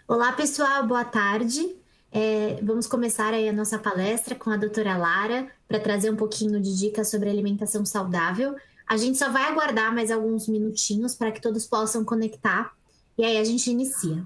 Olá, pessoal, boa tarde. Vamos começar aí a nossa palestra com a doutora Lara para trazer um pouquinho de dicas sobre alimentação saudável. A gente só vai aguardar mais alguns minutinhos para que todos possam conectar e aí a gente inicia.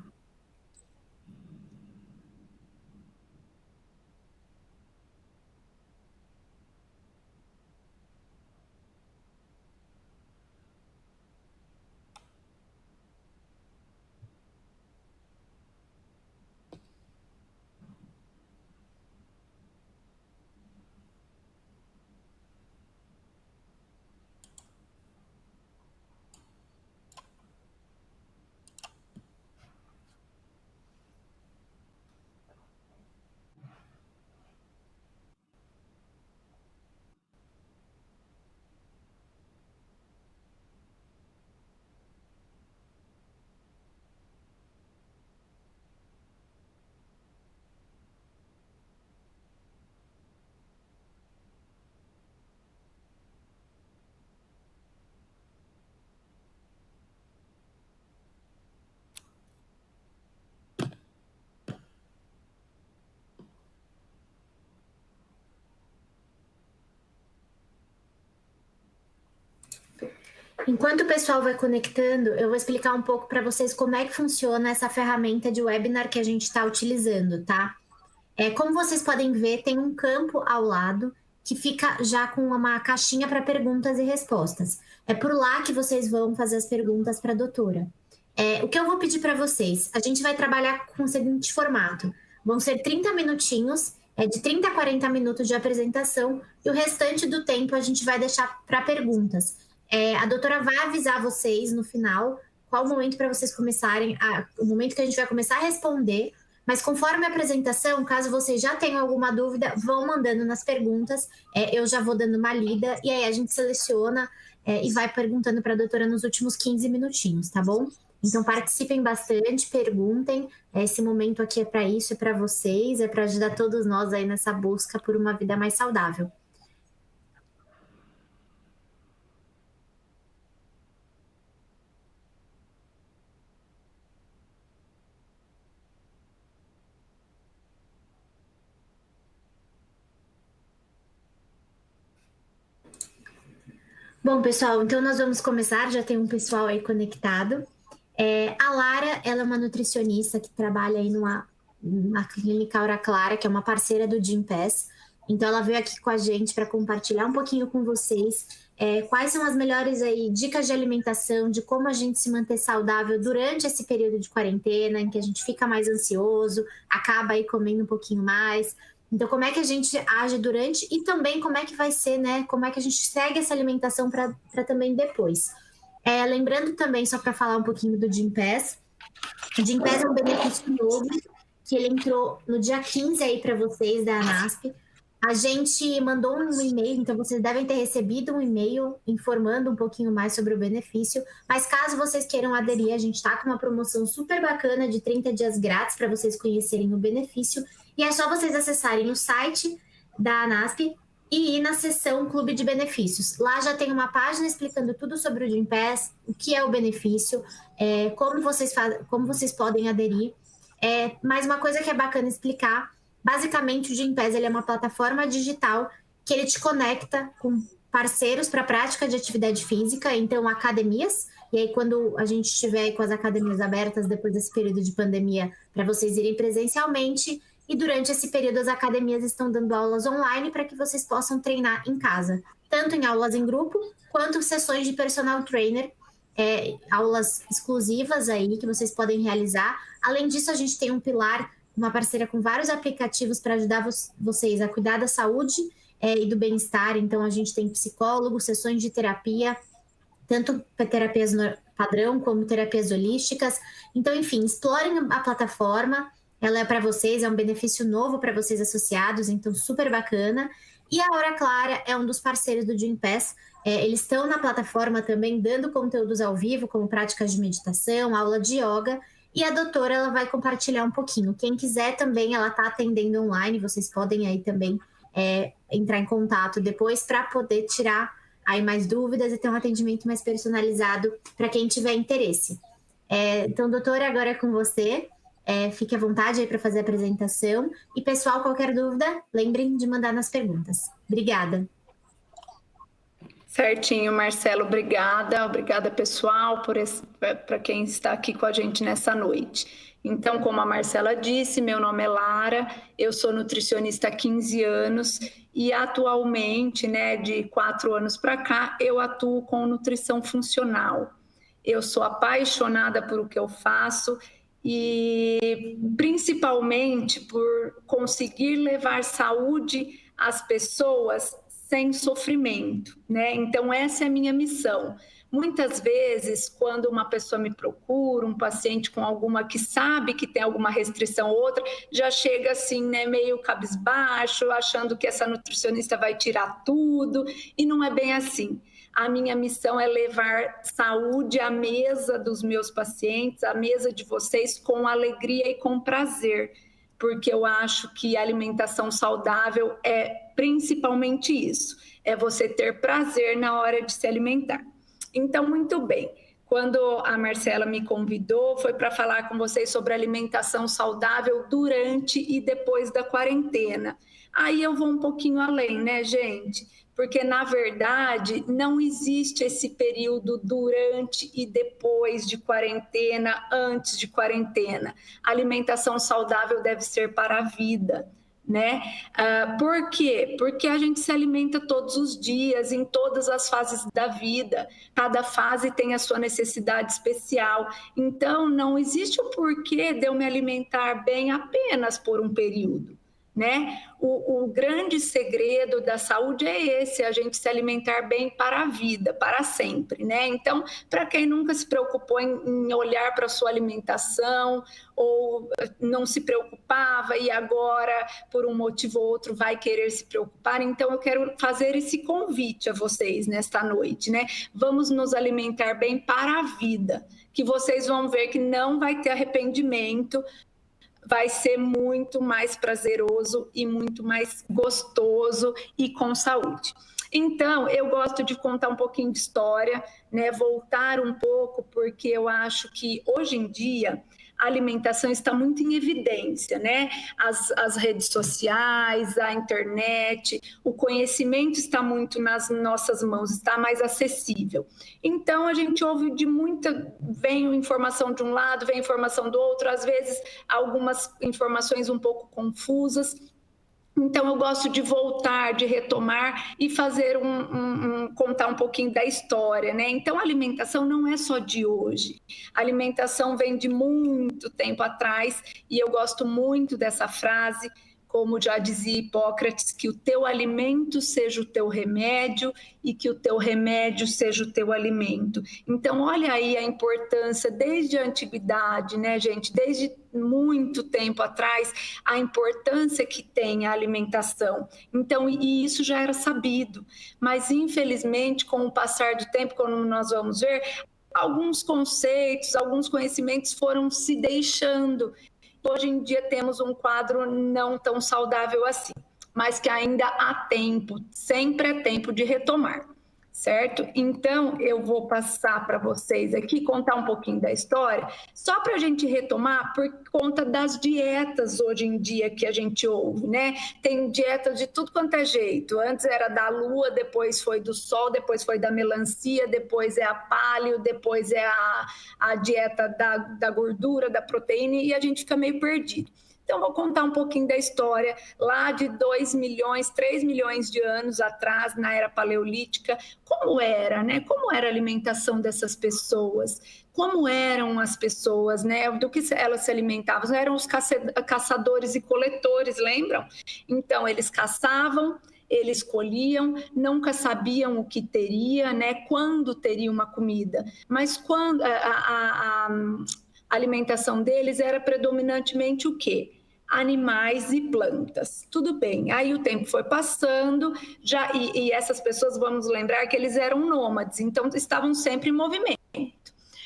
Enquanto o pessoal vai conectando, eu vou explicar um pouco para vocês como é que funciona essa ferramenta de webinar que a gente está utilizando, tá? Como vocês podem ver, tem um campo ao lado que fica já com uma caixinha para perguntas e respostas. É por lá que vocês vão fazer as perguntas para a doutora. O que eu vou pedir para vocês? A gente vai trabalhar com o seguinte formato: vão ser 30 minutinhos, de 30 a 40 minutos de apresentação, e o restante do tempo a gente vai deixar para perguntas. A doutora vai avisar vocês no final qual o momento para vocês começarem, o momento que a gente vai começar a responder. Mas conforme a apresentação, caso vocês já tenham alguma dúvida, vão mandando nas perguntas, eu já vou dando uma lida, e aí a gente seleciona e vai perguntando para a doutora nos últimos 15 minutinhos, tá bom? Então participem bastante, perguntem, esse momento aqui é para isso, é para vocês, é para ajudar todos nós aí nessa busca por uma vida mais saudável. Bom, pessoal, então nós vamos começar, já tem um pessoal aí conectado. A Lara, ela é uma nutricionista que trabalha aí na clínica Aura Clara, que é uma parceira do Gympass. Então ela veio aqui com a gente para compartilhar um pouquinho com vocês quais são as melhores aí dicas de alimentação, de como a gente se manter saudável durante esse período de quarentena, em que a gente fica mais ansioso, acaba aí comendo um pouquinho mais. Então, como é que a gente age durante e também como é que vai ser, né? Como é que a gente segue essa alimentação para também depois. Lembrando também, só para falar um pouquinho do Gympass, o Gympass é um benefício novo que ele entrou no dia 15 aí para vocês da ANASP. A gente mandou um e-mail, então vocês devem ter recebido um e-mail informando um pouquinho mais sobre o benefício. Mas caso vocês queiram aderir, a gente está com uma promoção super bacana de 30 dias grátis para vocês conhecerem o benefício. E é só vocês acessarem o site da ANASP e ir na seção Clube de Benefícios. Lá já tem uma página explicando tudo sobre o Gympass, o que é o benefício, como vocês podem aderir. Mas uma coisa que é bacana explicar, basicamente o Gympass ele é uma plataforma digital que ele te conecta com parceiros para prática de atividade física, então academias, e aí quando a gente estiver com as academias abertas depois desse período de pandemia, para vocês irem presencialmente, e durante esse período as academias estão dando aulas online para que vocês possam treinar em casa, tanto em aulas em grupo, quanto sessões de personal trainer, aulas exclusivas aí que vocês podem realizar. Além disso, a gente tem um pilar, uma parceira com vários aplicativos para ajudar vocês a cuidar da saúde e do bem-estar. Então, a gente tem psicólogo, sessões de terapia, tanto terapias padrão como terapias holísticas. Então, enfim, explorem a plataforma. Ela é para vocês, é um benefício novo para vocês associados, então super bacana. E a Hora Clara é um dos parceiros do Gympass. Eles estão na plataforma também dando conteúdos ao vivo, como práticas de meditação, aula de yoga. E a doutora ela vai compartilhar um pouquinho. Quem quiser também, ela está atendendo online. Vocês podem aí também entrar em contato depois para poder tirar aí mais dúvidas e ter um atendimento mais personalizado para quem tiver interesse. Então, doutora, agora é com você. Fique à vontade aí para fazer a apresentação. E, pessoal, qualquer dúvida, lembrem de mandar nas perguntas. Obrigada. Certinho, Marcelo, obrigada. Obrigada, pessoal, para quem está aqui com a gente nessa noite. Então, como a Marcela disse, meu nome é Lara, eu sou nutricionista há 15 anos e atualmente, né, de 4 anos para cá, eu atuo com nutrição funcional. Eu sou apaixonada por o que eu faço e principalmente por conseguir levar saúde às pessoas sem sofrimento, né? Então essa é a minha missão. Muitas vezes, quando uma pessoa me procura, um paciente com alguma que sabe que tem alguma restrição ou outra, já chega assim, né, meio cabisbaixo, achando que essa nutricionista vai tirar tudo, e não é bem assim. A minha missão é levar saúde à mesa dos meus pacientes, à mesa de vocês, com alegria e com prazer, porque eu acho que a alimentação saudável é principalmente isso, é você ter prazer na hora de se alimentar. Então, muito bem, quando a Marcela me convidou, foi para falar com vocês sobre alimentação saudável durante e depois da quarentena. Aí eu vou um pouquinho além, né, gente? Porque, na verdade, não existe esse período durante e depois de quarentena, antes de quarentena. A alimentação saudável deve ser para a vida, né? Por quê? Porque a gente se alimenta todos os dias, em todas as fases da vida. Cada fase tem a sua necessidade especial. Então, não existe o porquê de eu me alimentar bem apenas por um período, né? O grande segredo da saúde é esse, a gente se alimentar bem para a vida, para sempre, né? Então, para quem nunca se preocupou em olhar para a sua alimentação ou não se preocupava e agora, por um motivo ou outro, vai querer se preocupar, então eu quero fazer esse convite a vocês nesta noite, né? Vamos nos alimentar bem para a vida, que vocês vão ver que não vai ter arrependimento, vai ser muito mais prazeroso e muito mais gostoso e com saúde. Então, eu gosto de contar um pouquinho de história, né? Voltar um pouco, porque eu acho que hoje em dia a alimentação está muito em evidência, né? As redes sociais, a internet, o conhecimento está muito nas nossas mãos, está mais acessível. Então, a gente ouve de muita... Vem informação de um lado, vem informação do outro, às vezes algumas informações um pouco confusas. Então, eu gosto de voltar, de retomar e fazer contar um pouquinho da história, né? Então, a alimentação não é só de hoje. A alimentação vem de muito tempo atrás e eu gosto muito dessa frase, como já dizia Hipócrates, que o teu alimento seja o teu remédio e que o teu remédio seja o teu alimento. Então, olha aí a importância desde a antiguidade, né, gente? Desde muito tempo atrás, a importância que tem a alimentação. Então, e isso já era sabido. Mas, infelizmente, com o passar do tempo, como nós vamos ver, alguns conceitos, alguns conhecimentos foram se deixando. Hoje em dia temos um quadro não tão saudável assim, mas que ainda há tempo, sempre é tempo de retomar, certo? Então, eu vou passar para vocês aqui, contar um pouquinho da história, só para a gente retomar por conta das dietas hoje em dia que a gente ouve, né? Tem dieta de tudo quanto é jeito. Antes era da lua, depois foi do sol, depois foi da melancia, depois é a paleo, depois é a dieta da gordura, da proteína, e a gente fica meio perdido. Então, vou contar um pouquinho da história lá de 2 milhões, 3 milhões de anos atrás, na era paleolítica, como era, né? Como era a alimentação dessas pessoas? Como eram as pessoas, né? Do que elas se alimentavam? Eram os caçadores e coletores, lembram? Então, eles caçavam, eles colhiam, nunca sabiam o que teria, né? Quando teria uma comida. Mas quando a alimentação deles era predominantemente o quê? Animais e plantas. Tudo bem, aí o tempo foi passando, e essas pessoas, vamos lembrar que eles eram nômades, então estavam sempre em movimento.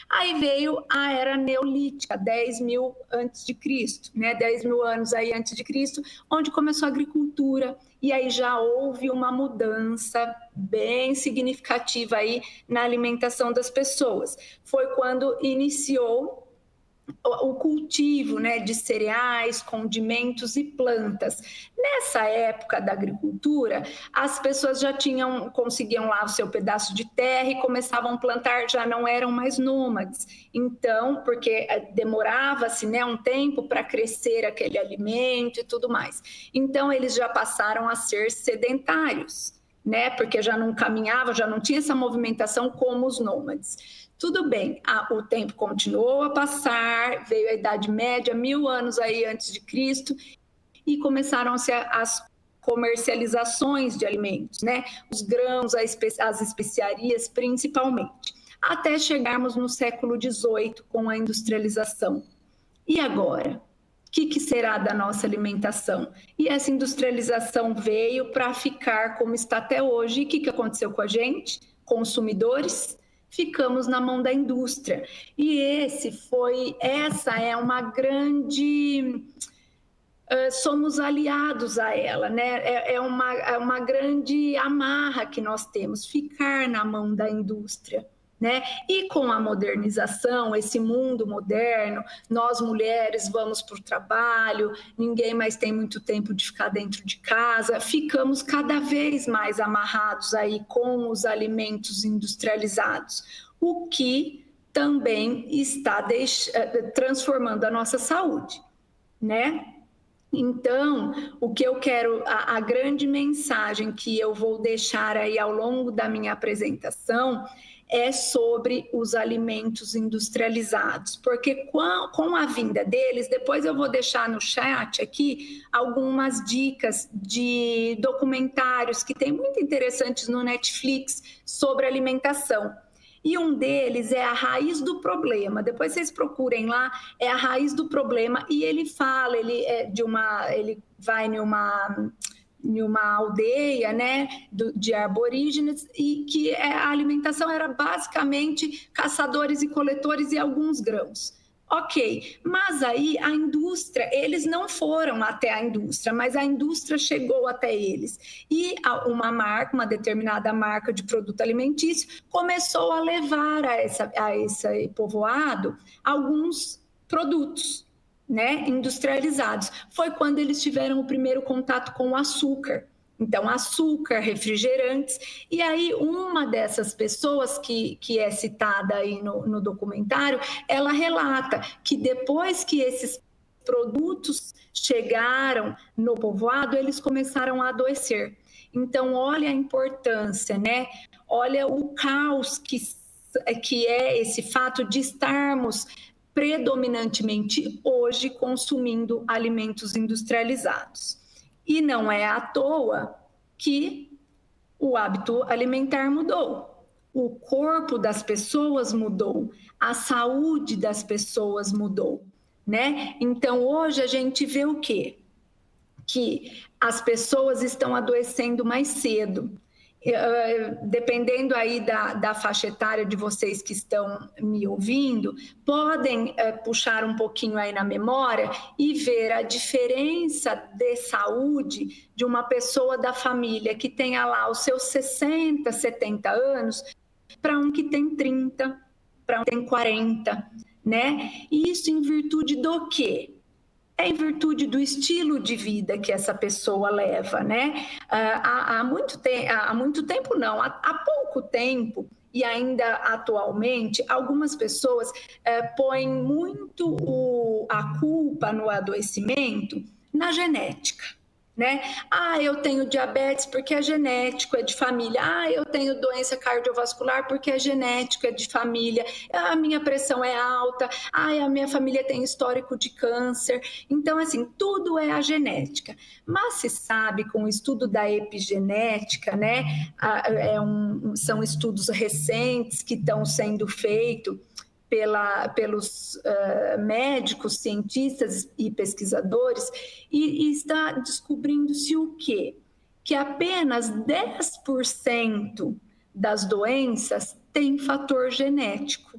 Aí veio a era neolítica, 10 mil antes de Cristo, né? 10 mil anos aí antes de Cristo, onde começou a agricultura, e aí já houve uma mudança bem significativa aí na alimentação das pessoas. Foi quando iniciou o cultivo, né, de cereais, condimentos e plantas. Nessa época da agricultura, as pessoas já conseguiam lá o seu pedaço de terra e começavam a plantar, já não eram mais nômades. Então, porque demorava-se, né, um tempo para crescer aquele alimento e tudo mais. Então, eles já passaram a ser sedentários, né, porque já não caminhava, já não tinha essa movimentação como os nômades. Tudo bem, o tempo continuou a passar, veio a Idade Média, 1000 anos aí antes de Cristo, e começaram-se as comercializações de alimentos, né? Os grãos, as especiarias principalmente, até chegarmos no século XVIII com a industrialização. E agora? O que será da nossa alimentação? E essa industrialização veio para ficar como está até hoje. E o que aconteceu com a gente, consumidores? Ficamos na mão da indústria. E essa é uma grande... somos aliados a ela, né? É uma grande amarra que nós temos, ficar na mão da indústria, né? E com a modernização, esse mundo moderno, nós mulheres vamos para o trabalho, ninguém mais tem muito tempo de ficar dentro de casa, ficamos cada vez mais amarrados aí com os alimentos industrializados, o que também está transformando a nossa saúde, né? Então, o que eu quero, a grande mensagem que eu vou deixar aí ao longo da minha apresentação é sobre os alimentos industrializados, porque com a vinda deles, depois eu vou deixar no chat aqui algumas dicas de documentários que tem muito interessantes no Netflix sobre alimentação. E um deles é A Raiz do Problema. Depois vocês procurem lá, é A Raiz do Problema. E ele fala, ele vai em uma aldeia, né, de aborígenes, e que a alimentação era basicamente caçadores e coletores e alguns grãos. Ok, mas aí a indústria, eles não foram até a indústria, mas a indústria chegou até eles. E uma determinada marca de produto alimentício começou a levar a esse povoado alguns produtos, né, industrializados. Foi quando eles tiveram o primeiro contato com o açúcar. Então, açúcar, refrigerantes. E aí, uma dessas pessoas que é citada aí no documentário, ela relata que depois que esses produtos chegaram no povoado, eles começaram a adoecer. Então, olha a importância, né? Olha o caos que é esse fato de estarmos predominantemente hoje consumindo alimentos industrializados. E não é à toa que o hábito alimentar mudou, o corpo das pessoas mudou, a saúde das pessoas mudou, né? Então, hoje a gente vê o quê? Que as pessoas estão adoecendo mais cedo. Dependendo aí da faixa etária de vocês que estão me ouvindo, podem puxar um pouquinho aí na memória e ver a diferença de saúde de uma pessoa da família que tenha lá os seus 60, 70 anos para um que tem 30, para um que tem 40, né? E isso em virtude do quê? É em virtude do estilo de vida que essa pessoa leva, né? Há muito tempo não, há pouco tempo e ainda atualmente, algumas pessoas põem muito a culpa no adoecimento na genética, né? Eu tenho diabetes porque é genético, é de família. Eu tenho doença cardiovascular porque é genético, é de família. A minha pressão é alta. A minha família tem histórico de câncer. Então, assim, tudo é a genética. Mas se sabe, com o estudo da epigenética, né? São estudos recentes que estão sendo feitos pelos médicos, cientistas e pesquisadores, e está descobrindo-se o quê? Que apenas 10% das doenças tem fator genético.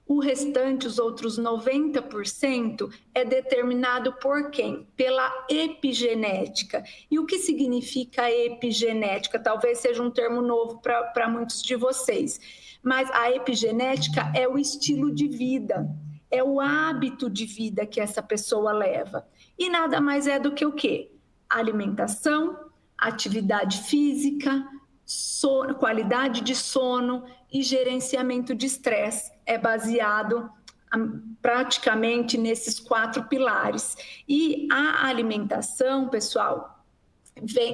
O restante, os outros 90%, é determinado por quem? Pela epigenética. E o que significa epigenética? Talvez seja um termo novo para muitos de vocês. Mas a epigenética é o estilo de vida, é o hábito de vida que essa pessoa leva. E nada mais é do que o quê? Alimentação, atividade física, sono, qualidade de sono e gerenciamento de estresse. É baseado praticamente nesses 4 pilares. E a alimentação, pessoal,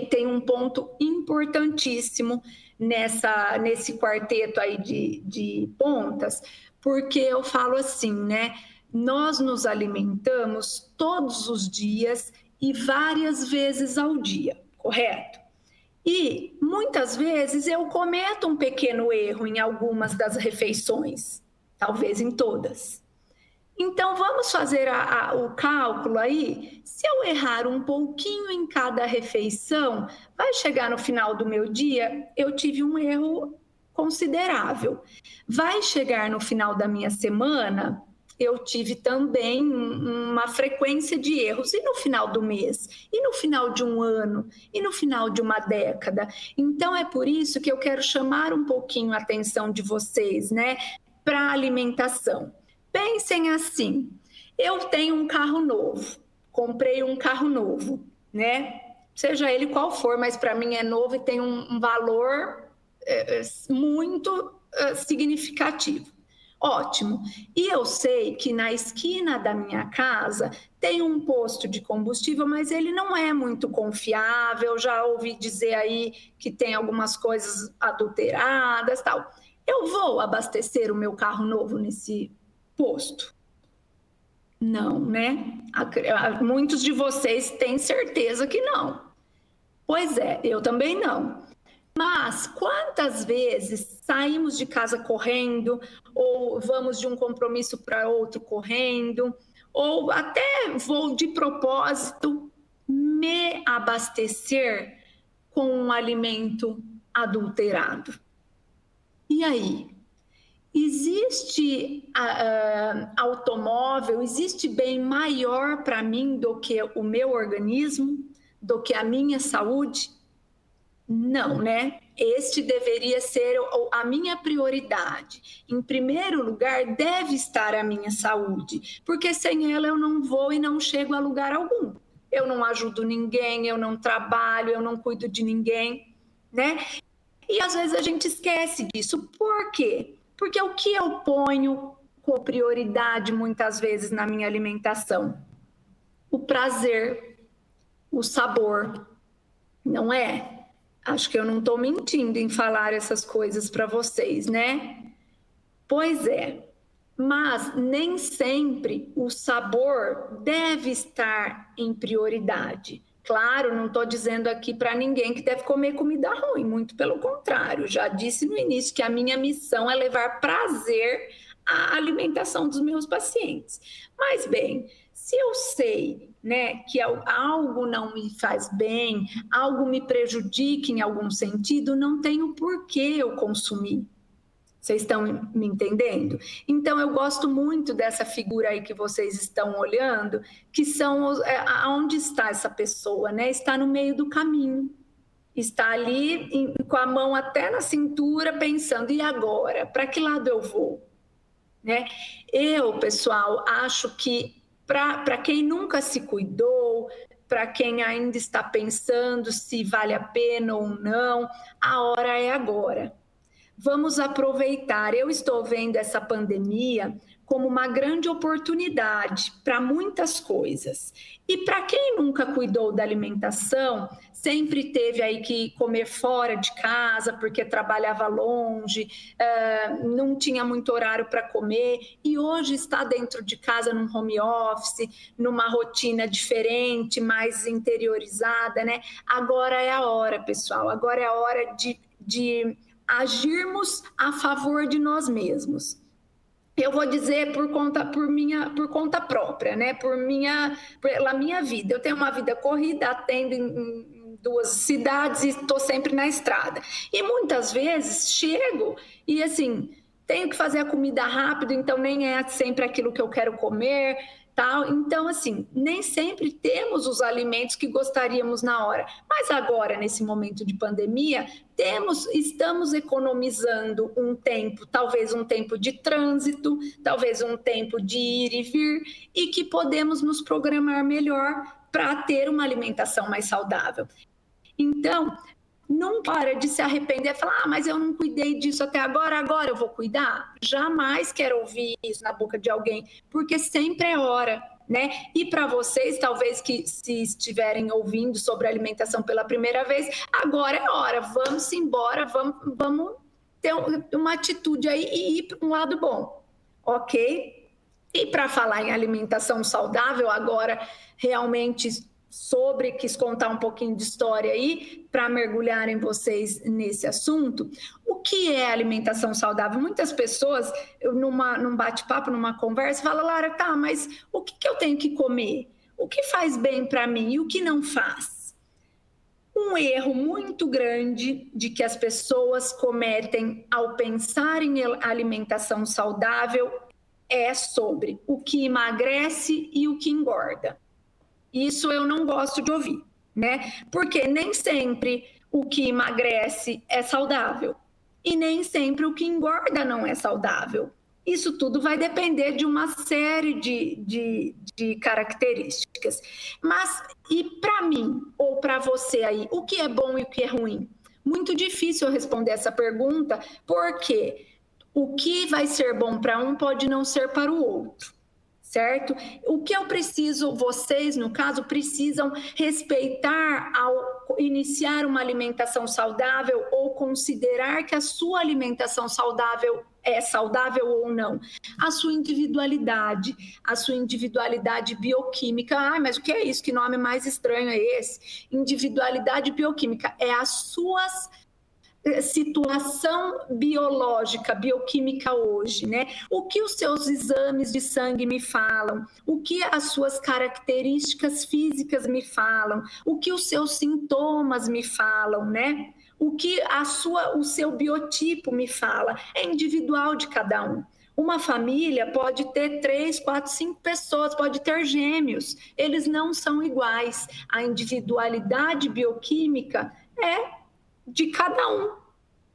tem um ponto importantíssimo nesse quarteto aí de pontas, porque eu falo assim, né? Nós nos alimentamos todos os dias e várias vezes ao dia, correto? E muitas vezes eu cometo um pequeno erro em algumas das refeições, talvez em todas. Então, vamos fazer o cálculo aí. Se eu errar um pouquinho em cada refeição, vai chegar no final do meu dia, eu tive um erro considerável. Vai chegar no final da minha semana, eu tive também uma frequência de erros. E no final do mês? E no final de um ano? E no final de uma década? Então, é por isso que eu quero chamar um pouquinho a atenção de vocês, né, para a alimentação. Pensem assim, eu tenho um carro novo, comprei um carro novo, né? Seja ele qual for, mas para mim é novo e tem um valor muito significativo. Ótimo. E eu sei que na esquina da minha casa tem um posto de combustível, mas ele não é muito confiável. Já ouvi dizer aí que tem algumas coisas adulteradas, tal. Eu vou abastecer o meu carro novo nesse posto? Não, né? Muitos de vocês têm certeza que não. Pois é, eu também não. Mas quantas vezes saímos de casa correndo, ou vamos de um compromisso para outro correndo, ou até vou de propósito me abastecer com um alimento adulterado? E aí? Existe automóvel, existe bem maior para mim do que o meu organismo, do que a minha saúde? Não, né? Este deveria ser a minha prioridade. Em primeiro lugar, deve estar a minha saúde, porque sem ela eu não vou e não chego a lugar algum. Eu não ajudo ninguém, eu não trabalho, eu não cuido de ninguém, né? E às vezes a gente esquece disso. Por quê? Porque o que eu ponho com prioridade muitas vezes na minha alimentação? O prazer, o sabor, não é? Acho que eu não estou mentindo em falar essas coisas para vocês, né? Pois é, mas nem sempre o sabor deve estar em prioridade. Claro, não estou dizendo aqui para ninguém que deve comer comida ruim, muito pelo contrário. Já disse no início que a minha missão é levar prazer à alimentação dos meus pacientes. Mas, bem, se eu sei, né, que algo não me faz bem, algo me prejudica em algum sentido, não tenho por que eu consumir. Vocês estão me entendendo? Então, eu gosto muito dessa figura aí que vocês estão olhando, que são aonde está essa pessoa, né? Está no meio do caminho. Está ali com a mão até na cintura, pensando, e agora? Para que lado eu vou? Né? Eu, pessoal, acho que para quem nunca se cuidou, para quem ainda está pensando se vale a pena ou não, a hora é agora. Vamos aproveitar. Eu estou vendo essa pandemia como uma grande oportunidade para muitas coisas. E para quem nunca cuidou da alimentação, sempre teve aí que comer fora de casa porque trabalhava longe, não tinha muito horário para comer, e hoje está dentro de casa num home office, numa rotina diferente, mais interiorizada, né? Agora é a hora, pessoal. Agora é a hora de agirmos a favor de nós mesmos. Eu vou dizer por conta própria, né? Pela minha vida. Eu tenho uma vida corrida, atendo em 2 cidades e estou sempre na estrada. E muitas vezes chego e assim, tenho que fazer a comida rápido, então nem é sempre aquilo que eu quero comer, tal. Então, assim, nem sempre temos os alimentos que gostaríamos na hora. Mas agora, nesse momento de pandemia, estamos economizando um tempo, talvez um tempo de trânsito, talvez um tempo de ir e vir, e que podemos nos programar melhor para ter uma alimentação mais saudável. Então, não para de se arrepender e falar, mas eu não cuidei disso até agora eu vou cuidar? Jamais quero ouvir isso na boca de alguém, porque sempre é hora, né? E para vocês, talvez que se estiverem ouvindo sobre alimentação pela primeira vez, agora é hora, vamos embora, vamos ter uma atitude aí e ir para um lado bom, ok? E para falar em alimentação saudável, agora realmente quis contar um pouquinho de história aí, para mergulharem vocês nesse assunto. O que é alimentação saudável? Muitas pessoas, num bate-papo, numa conversa, falam, Lara, tá, mas o que eu tenho que comer? O que faz bem para mim e o que não faz? Um erro muito grande de que as pessoas cometem ao pensar em alimentação saudável é sobre o que emagrece e o que engorda. Isso eu não gosto de ouvir, né? Porque nem sempre o que emagrece é saudável e nem sempre o que engorda não é saudável. Isso tudo vai depender de uma série de características. Mas, e para mim, ou para você aí, o que é bom e o que é ruim? Muito difícil eu responder essa pergunta, porque o que vai ser bom para um pode não ser para o outro. Certo? O que eu preciso, vocês, no caso, precisam respeitar ao iniciar uma alimentação saudável ou considerar que a sua alimentação saudável é saudável ou não. A sua individualidade bioquímica. Ai, mas o que é isso? Que nome mais estranho é esse? Individualidade bioquímica é as suas situação biológica, bioquímica hoje, né? O que os seus exames de sangue me falam? O que as suas características físicas me falam? O que os seus sintomas me falam, né? O que o seu biotipo me fala? É individual de cada um. Uma família pode ter 3, 4, 5 pessoas, pode ter gêmeos. Eles não são iguais. A individualidade bioquímica é de cada um,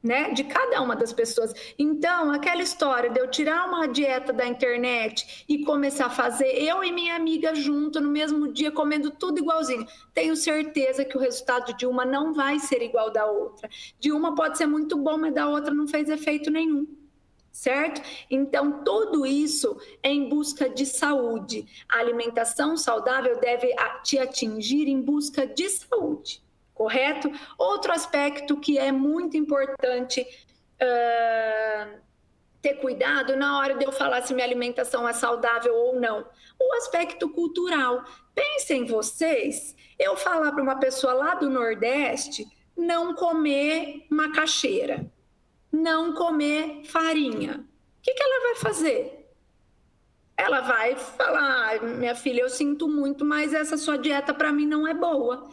né? De cada uma das pessoas. Então, aquela história de eu tirar uma dieta da internet e começar a fazer, eu e minha amiga junto, no mesmo dia, comendo tudo igualzinho. Tenho certeza que o resultado de uma não vai ser igual da outra. De uma pode ser muito bom, mas da outra não fez efeito nenhum. Certo? Então, tudo isso é em busca de saúde. A alimentação saudável deve te atingir em busca de saúde. Correto? Outro aspecto que é muito importante ter cuidado na hora de eu falar se minha alimentação é saudável ou não. O aspecto cultural. Pensem vocês, eu falar para uma pessoa lá do Nordeste não comer macaxeira, não comer farinha. O que ela vai fazer? Ela vai falar, minha filha, eu sinto muito, mas essa sua dieta para mim não é boa.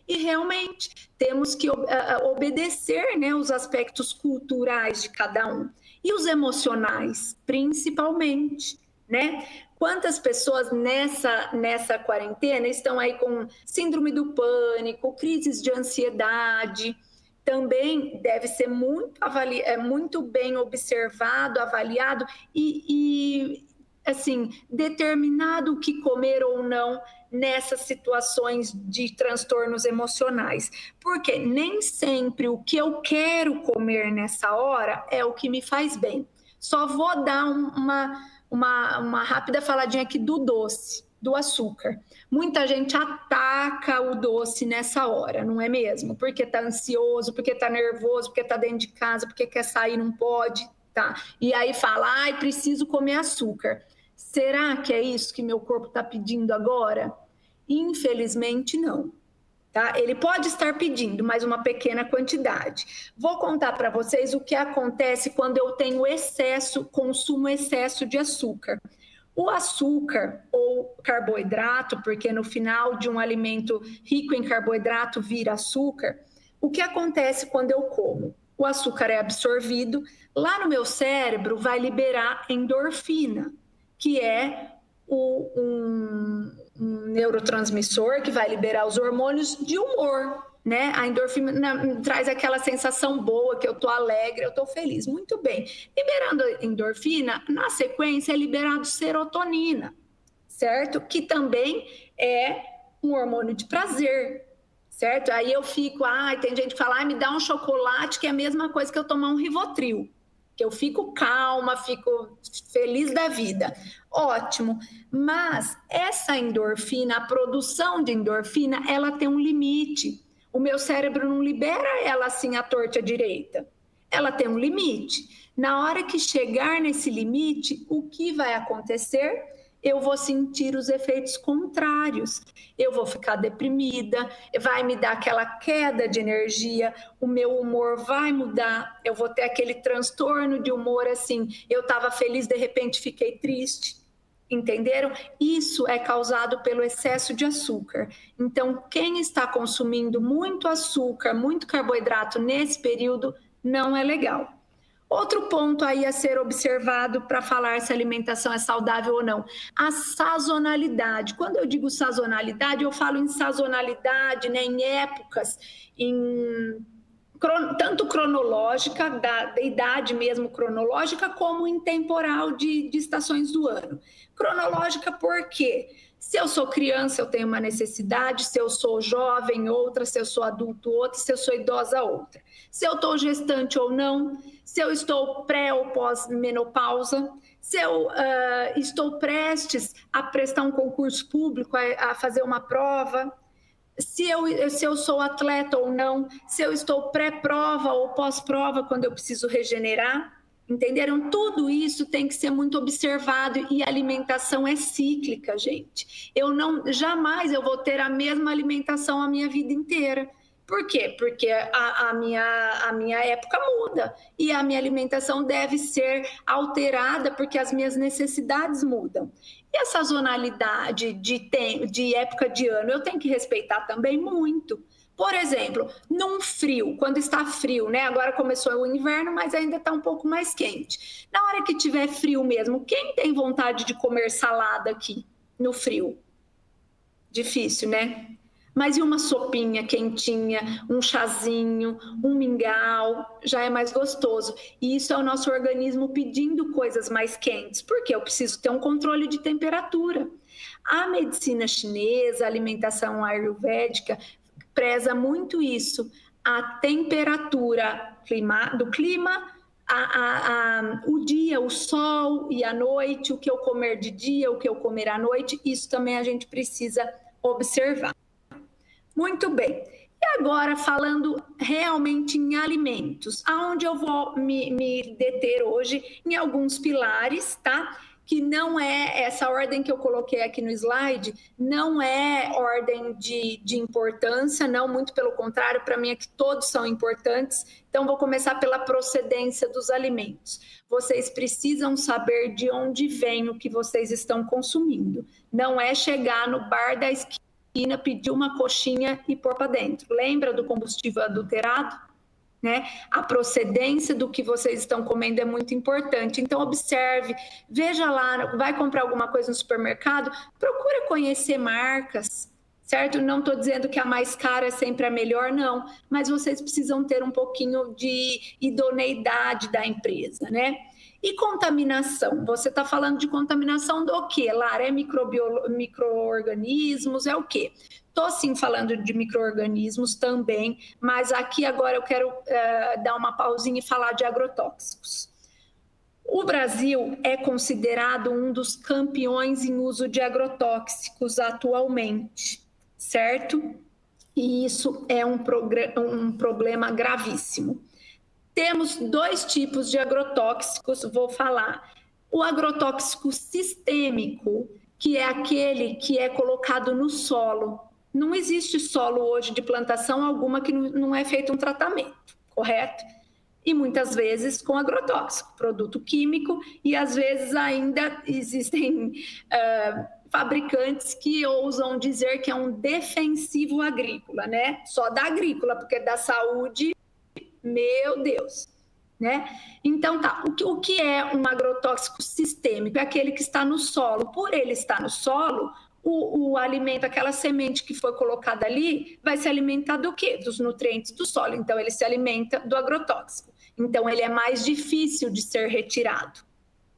E realmente temos que obedecer, né, os aspectos culturais de cada um. E os emocionais, principalmente, né? Quantas pessoas nessa quarentena estão aí com síndrome do pânico, crises de ansiedade? Também deve ser muito bem observado, avaliado e assim, determinado o que comer ou não nessas situações de transtornos emocionais. Porque nem sempre o que eu quero comer nessa hora é o que me faz bem. Só vou dar uma rápida faladinha aqui do doce, do açúcar. Muita gente ataca o doce nessa hora, não é mesmo? Porque está ansioso, porque está nervoso, porque está dentro de casa, porque quer sair, não pode, tá? E aí fala, ai, preciso comer açúcar. Será que é isso que meu corpo está pedindo agora? Infelizmente, não. Tá? Ele pode estar pedindo, mas uma pequena quantidade. Vou contar para vocês o que acontece quando eu tenho consumo excesso de açúcar. O açúcar ou carboidrato, porque no final de um alimento rico em carboidrato vira açúcar, o que acontece quando eu como? O açúcar é absorvido Lá no meu cérebro vai liberar endorfina, que é um neurotransmissor que vai liberar os hormônios de humor, né? A endorfina traz aquela sensação boa, que eu tô alegre, eu tô feliz. Muito bem. Liberando endorfina, na sequência é liberado serotonina, certo? Que também é um hormônio de prazer, certo? Aí eu fico, tem gente que fala, me dá um chocolate, que é a mesma coisa que eu tomar um Rivotril, que eu fico calma, fico feliz da vida. Ótimo, mas essa endorfina, a produção de endorfina, ela tem um limite. O meu cérebro não libera ela assim à torta direita. Ela tem um limite. Na hora que chegar nesse limite, o que vai acontecer? Eu vou sentir os efeitos contrários. Eu vou ficar deprimida, vai me dar aquela queda de energia, o meu humor vai mudar, eu vou ter aquele transtorno de humor assim, eu estava feliz, de repente fiquei triste. Entenderam? Isso é causado pelo excesso de açúcar. Então, quem está consumindo muito açúcar, muito carboidrato nesse período, não é legal. Outro ponto aí a ser observado para falar se a alimentação é saudável ou não, a sazonalidade. Quando eu digo sazonalidade, eu falo em sazonalidade, né, em épocas, tanto cronológica, da idade mesmo cronológica, como em temporal de estações do ano. Cronológica porque se eu sou criança, eu tenho uma necessidade, se eu sou jovem, outra, se eu sou adulto, outra, se eu sou idosa, outra. Se eu estou gestante ou não, se eu estou pré ou pós-menopausa, se eu estou prestes a prestar um concurso público, a fazer uma prova, se eu sou atleta ou não, se eu estou pré-prova ou pós-prova, quando eu preciso regenerar. Entenderam? Tudo isso tem que ser muito observado e a alimentação é cíclica, gente. Jamais eu vou ter a mesma alimentação a minha vida inteira. Por quê? Porque a minha época muda e a minha alimentação deve ser alterada porque as minhas necessidades mudam. E a sazonalidade de época de ano eu tenho que respeitar também muito. Por exemplo, num frio, quando está frio, né? Agora começou o inverno, mas ainda está um pouco mais quente. Na hora que tiver frio mesmo, quem tem vontade de comer salada aqui no frio? Difícil, né? Mas e uma sopinha quentinha, um chazinho, um mingau, já é mais gostoso. E isso é o nosso organismo pedindo coisas mais quentes, porque eu preciso ter um controle de temperatura. A medicina chinesa, a alimentação ayurvédica, preza muito isso, a temperatura do clima, o dia, o sol e a noite, o que eu comer de dia, o que eu comer à noite, isso também a gente precisa observar. Muito bem. E agora, falando realmente em alimentos, aonde eu vou me deter hoje em alguns pilares, tá? Que não é essa ordem que eu coloquei aqui no slide, não é ordem de importância, não, muito pelo contrário, para mim é que todos são importantes. Então, vou começar pela procedência dos alimentos. Vocês precisam saber de onde vem o que vocês estão consumindo. Não é chegar no bar da esquina, pedir uma coxinha e pôr para dentro. Lembra do combustível adulterado? Né? A procedência do que vocês estão comendo é muito importante. Então, observe, veja lá, vai comprar alguma coisa no supermercado, procura conhecer marcas, certo? Não estou dizendo que a mais cara é sempre a melhor, não, mas vocês precisam ter um pouquinho de idoneidade da empresa, né? E contaminação? Você está falando de contaminação do quê, Lara? É micro-organismos? É o quê? Estou sim falando de micro-organismos também, mas aqui agora eu quero dar uma pausinha e falar de agrotóxicos. O Brasil é considerado um dos campeões em uso de agrotóxicos atualmente, certo? E isso é um problema gravíssimo. Temos dois tipos de agrotóxicos, vou falar. O agrotóxico sistêmico, que é aquele que é colocado no solo. Não existe solo hoje de plantação alguma que não é feito um tratamento, correto? E muitas vezes com agrotóxico, produto químico, e às vezes ainda existem fabricantes que ousam dizer que é um defensivo agrícola, né? Só da agrícola, porque da saúde, meu Deus, né? Então, tá, o que é um agrotóxico sistêmico? É aquele que está no solo. Por ele estar no solo, o alimento, aquela semente que foi colocada ali, vai se alimentar do quê? Dos nutrientes do solo. Então, ele se alimenta do agrotóxico. Então, ele é mais difícil de ser retirado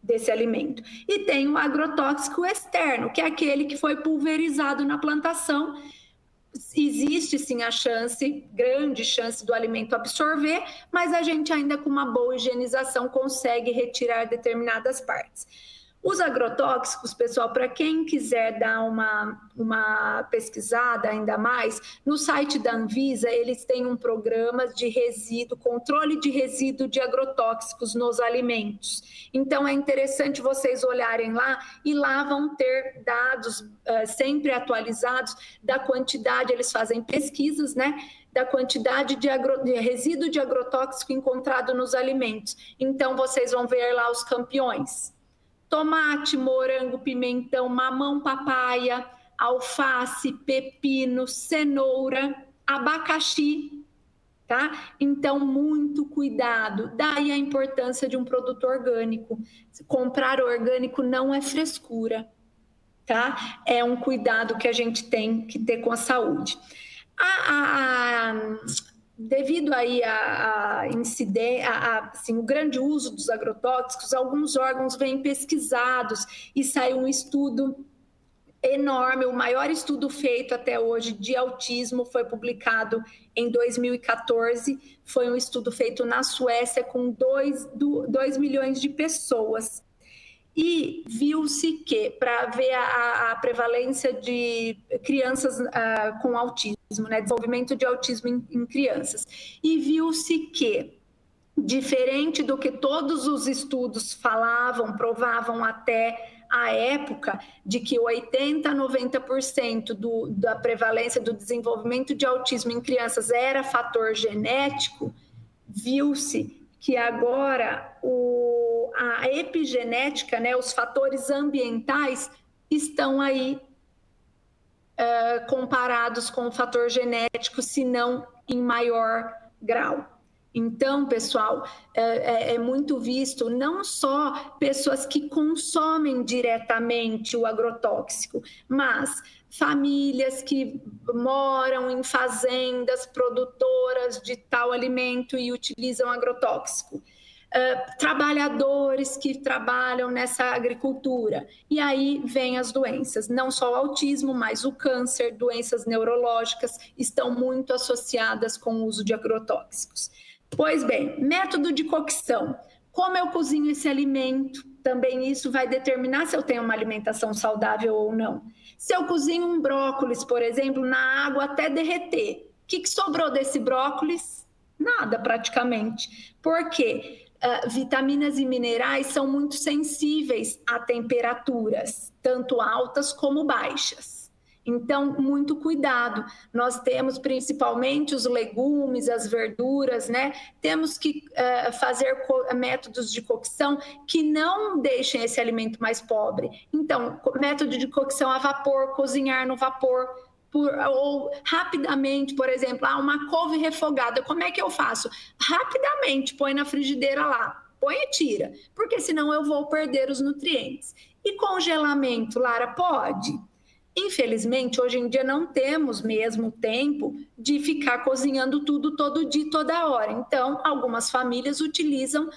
desse alimento. E tem o agrotóxico externo, que é aquele que foi pulverizado na plantação. Existe sim a chance, grande chance do alimento absorver, mas a gente ainda com uma boa higienização consegue retirar determinadas partes. Os agrotóxicos, pessoal, para quem quiser dar uma pesquisada ainda mais, no site da Anvisa, eles têm um programa de resíduo, controle de resíduo de agrotóxicos nos alimentos. Então, é interessante vocês olharem lá, e lá vão ter dados sempre atualizados da quantidade, eles fazem pesquisas, né? Da quantidade de resíduo de agrotóxico encontrado nos alimentos. Então, vocês vão ver lá os campeões. Tomate, morango, pimentão, mamão, papaya, alface, pepino, cenoura, abacaxi, tá? Então, muito cuidado. Daí a importância de um produto orgânico. Comprar orgânico não é frescura, tá? É um cuidado que a gente tem que ter com a saúde. Devido aí assim, o grande uso dos agrotóxicos, alguns órgãos vêm pesquisados e saiu um estudo enorme, o maior estudo feito até hoje de autismo foi publicado em 2014, foi um estudo feito na Suécia com 2 milhões de pessoas. E viu-se que, para ver a prevalência de crianças com autismo, né, desenvolvimento de autismo em crianças, e viu-se que, diferente do que todos os estudos falavam, provavam até a época, de que 80% a 90% da prevalência do desenvolvimento de autismo em crianças era fator genético, viu-se que agora a epigenética, né, os fatores ambientais estão aí comparados com o fator genético, se não em maior grau. Então, pessoal, é muito visto não só pessoas que consomem diretamente o agrotóxico, mas famílias que moram em fazendas produtoras de tal alimento e utilizam agrotóxico. Trabalhadores que trabalham nessa agricultura. E aí vêm as doenças, não só o autismo, mas o câncer, doenças neurológicas estão muito associadas com o uso de agrotóxicos. Pois bem, método de cocção. Como eu cozinho esse alimento? Também isso vai determinar se eu tenho uma alimentação saudável ou não. Se eu cozinho um brócolis, por exemplo, na água até derreter, o que sobrou desse brócolis? Nada, praticamente. Por quê? Vitaminas e minerais são muito sensíveis a temperaturas, tanto altas como baixas. Então, muito cuidado. Nós temos principalmente os legumes, as verduras, né? Temos que fazer métodos de cocção que não deixem esse alimento mais pobre. Então, método de cocção a vapor, cozinhar no vapor, ou rapidamente, por exemplo, uma couve refogada, como é que eu faço? Rapidamente, põe na frigideira lá, põe e tira, porque senão eu vou perder os nutrientes. E congelamento, Lara, pode? Infelizmente, hoje em dia não temos mesmo tempo de ficar cozinhando tudo todo dia, toda hora. Então, algumas famílias utilizam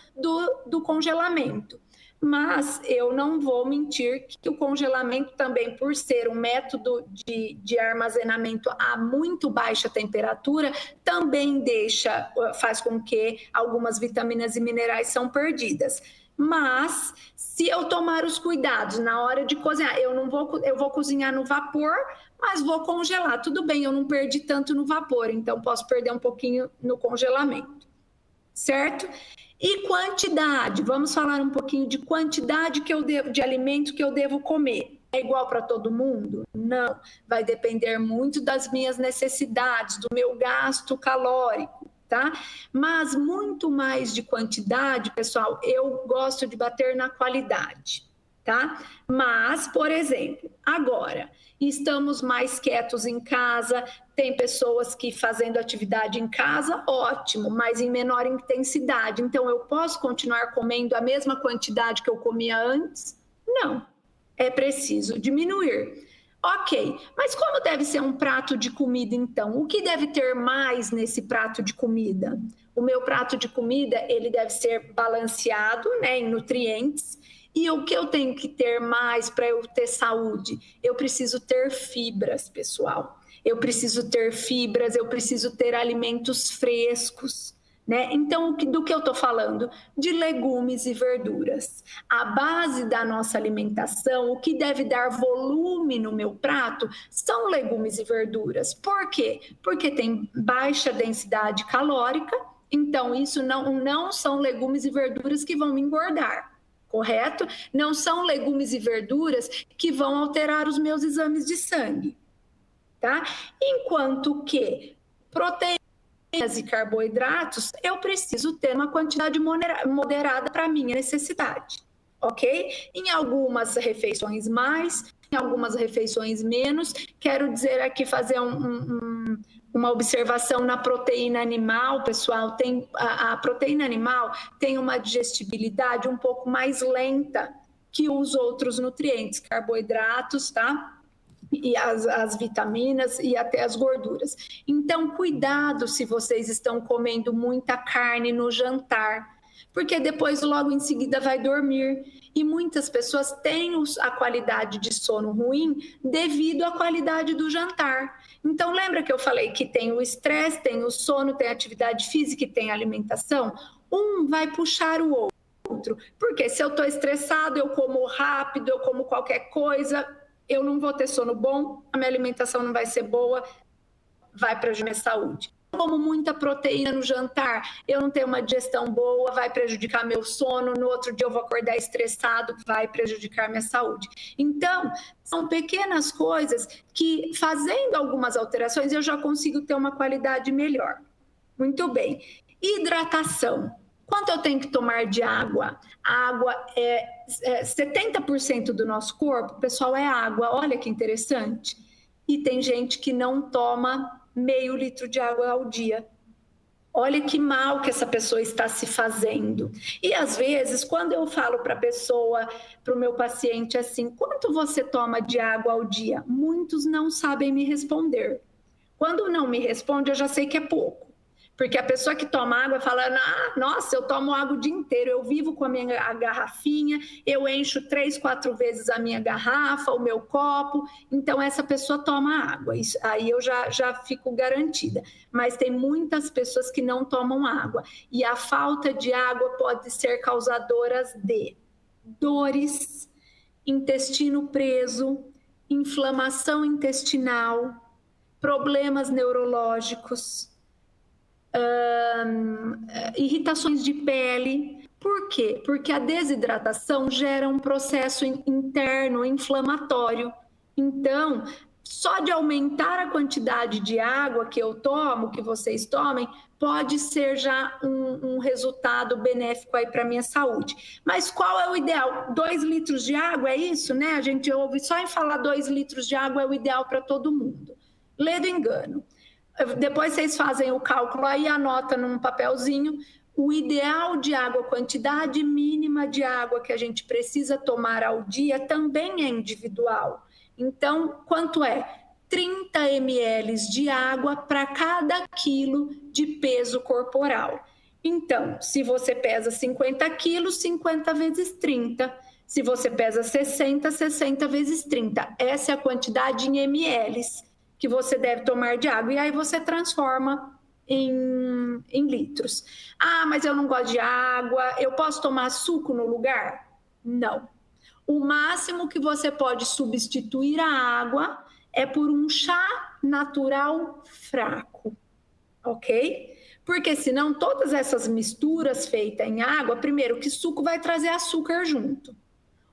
do congelamento. Mas eu não vou mentir que o congelamento também, por ser um método de armazenamento a muito baixa temperatura, também faz com que algumas vitaminas e minerais são perdidas. Mas, se eu tomar os cuidados na hora de cozinhar, eu vou cozinhar no vapor, mas vou congelar. Tudo bem, eu não perdi tanto no vapor, então posso perder um pouquinho no congelamento, certo? E quantidade, vamos falar um pouquinho de quantidade de alimento que eu devo comer. É igual para todo mundo? Não, vai depender muito das minhas necessidades, do meu gasto calórico, tá? Mas muito mais de quantidade, pessoal, eu gosto de bater na qualidade. tá? Mas, por exemplo, agora estamos mais quietos em casa, tem pessoas que fazendo atividade em casa, ótimo, mas em menor intensidade. Então, eu posso continuar comendo a mesma quantidade que eu comia antes? Não, é preciso diminuir. Ok, mas como deve ser um prato de comida, então? O que deve ter mais nesse prato de comida? O meu prato de comida, ele deve ser balanceado, né, em nutrientes. E o que eu tenho que ter mais para eu ter saúde? Eu preciso ter fibras, pessoal. Eu preciso ter fibras, eu preciso ter alimentos frescos, né? Então, do que eu estou falando? De legumes e verduras. A base da nossa alimentação, o que deve dar volume no meu prato, são legumes e verduras. Por quê? Porque tem baixa densidade calórica, então isso não são legumes e verduras que vão me engordar. Correto? Não são legumes e verduras que vão alterar os meus exames de sangue, tá? Enquanto que proteínas e carboidratos, eu preciso ter uma quantidade moderada para a minha necessidade, ok? Em algumas refeições mais, em algumas refeições menos. Quero dizer aqui, fazer uma observação na proteína animal, pessoal. A proteína animal tem uma digestibilidade um pouco mais lenta que os outros nutrientes, carboidratos, tá? E as vitaminas e até as gorduras. Então, cuidado se vocês estão comendo muita carne no jantar, porque depois, logo em seguida, vai dormir. E muitas pessoas têm a qualidade de sono ruim devido à qualidade do jantar. Então, lembra que eu falei que tem o estresse, tem o sono, tem a atividade física e tem a alimentação? Um vai puxar o outro. Porque se eu estou estressado, eu como rápido, eu como qualquer coisa, eu não vou ter sono bom, a minha alimentação não vai ser boa, vai prejudicar a minha saúde. Como muita proteína no jantar, eu não tenho uma digestão boa, vai prejudicar meu sono, no outro dia eu vou acordar estressado, vai prejudicar minha saúde. Então, são pequenas coisas que, fazendo algumas alterações, eu já consigo ter uma qualidade melhor. Muito bem. Hidratação. Quanto eu tenho que tomar de água? A água é 70% do nosso corpo, pessoal, é água. Olha que interessante. E tem gente que não toma meio litro de água ao dia. Olha que mal que essa pessoa está se fazendo. E às vezes, quando eu falo para a pessoa, para o meu paciente assim, quanto você toma de água ao dia? Muitos não sabem me responder. Quando não me responde, eu já sei que é pouco. Porque a pessoa que toma água fala, nossa, eu tomo água o dia inteiro, eu vivo com a minha garrafinha, eu encho 3, 4 vezes a minha garrafa, o meu copo, então essa pessoa toma água, isso, aí eu já fico garantida. Mas tem muitas pessoas que não tomam água, e a falta de água pode ser causadora de dores, intestino preso, inflamação intestinal, problemas neurológicos, irritações de pele. Por quê? Porque a desidratação gera um processo interno inflamatório. Então, só de aumentar a quantidade de água que eu tomo, que vocês tomem, pode ser já um resultado benéfico aí para a minha saúde. Mas qual é o ideal? 2 litros de água, é isso, né? A gente ouve só em falar 2 litros de água é o ideal para todo mundo. Lê do engano. Depois vocês fazem o cálculo aí, anota num papelzinho o ideal de água, a quantidade mínima de água que a gente precisa tomar ao dia também é individual. Então, quanto é? 30 ml de água para cada quilo de peso corporal. Então, se você pesa 50 quilos, 50 vezes 30. Se você pesa 60, 60 vezes 30. Essa é a quantidade em ml que você deve tomar de água. E aí você transforma em litros. Ah, mas eu não gosto de água. Eu posso tomar suco no lugar? Não. O máximo que você pode substituir a água é por um chá natural fraco, ok? Porque senão todas essas misturas feitas em água, primeiro que suco vai trazer açúcar junto.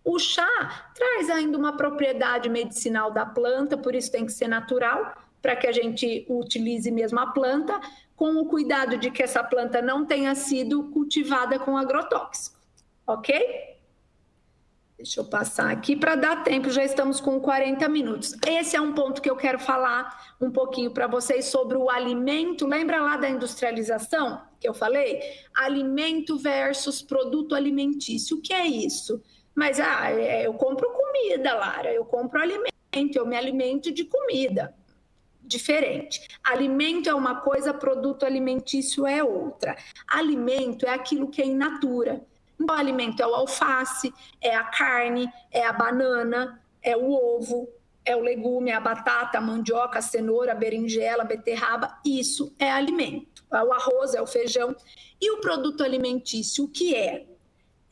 O chá traz ainda uma propriedade medicinal da planta, por isso tem que ser natural, para que a gente utilize mesmo a planta, com o cuidado de que essa planta não tenha sido cultivada com agrotóxico, ok? Deixa eu passar aqui para dar tempo, já estamos com 40 minutos. Esse é um ponto que eu quero falar um pouquinho para vocês sobre o alimento. Lembra lá da industrialização que eu falei? Alimento versus produto alimentício. O que é isso? Mas eu compro comida, Lara, eu compro alimento, eu me alimento de comida. Diferente. Alimento é uma coisa, produto alimentício é outra. Alimento é aquilo que é in natura. Então, o alimento é o alface, é a carne, é a banana, é o ovo, é o legume, é a batata, a mandioca, a cenoura, a berinjela, a beterraba. Isso é alimento. É o arroz, é o feijão. E o produto alimentício, o que é?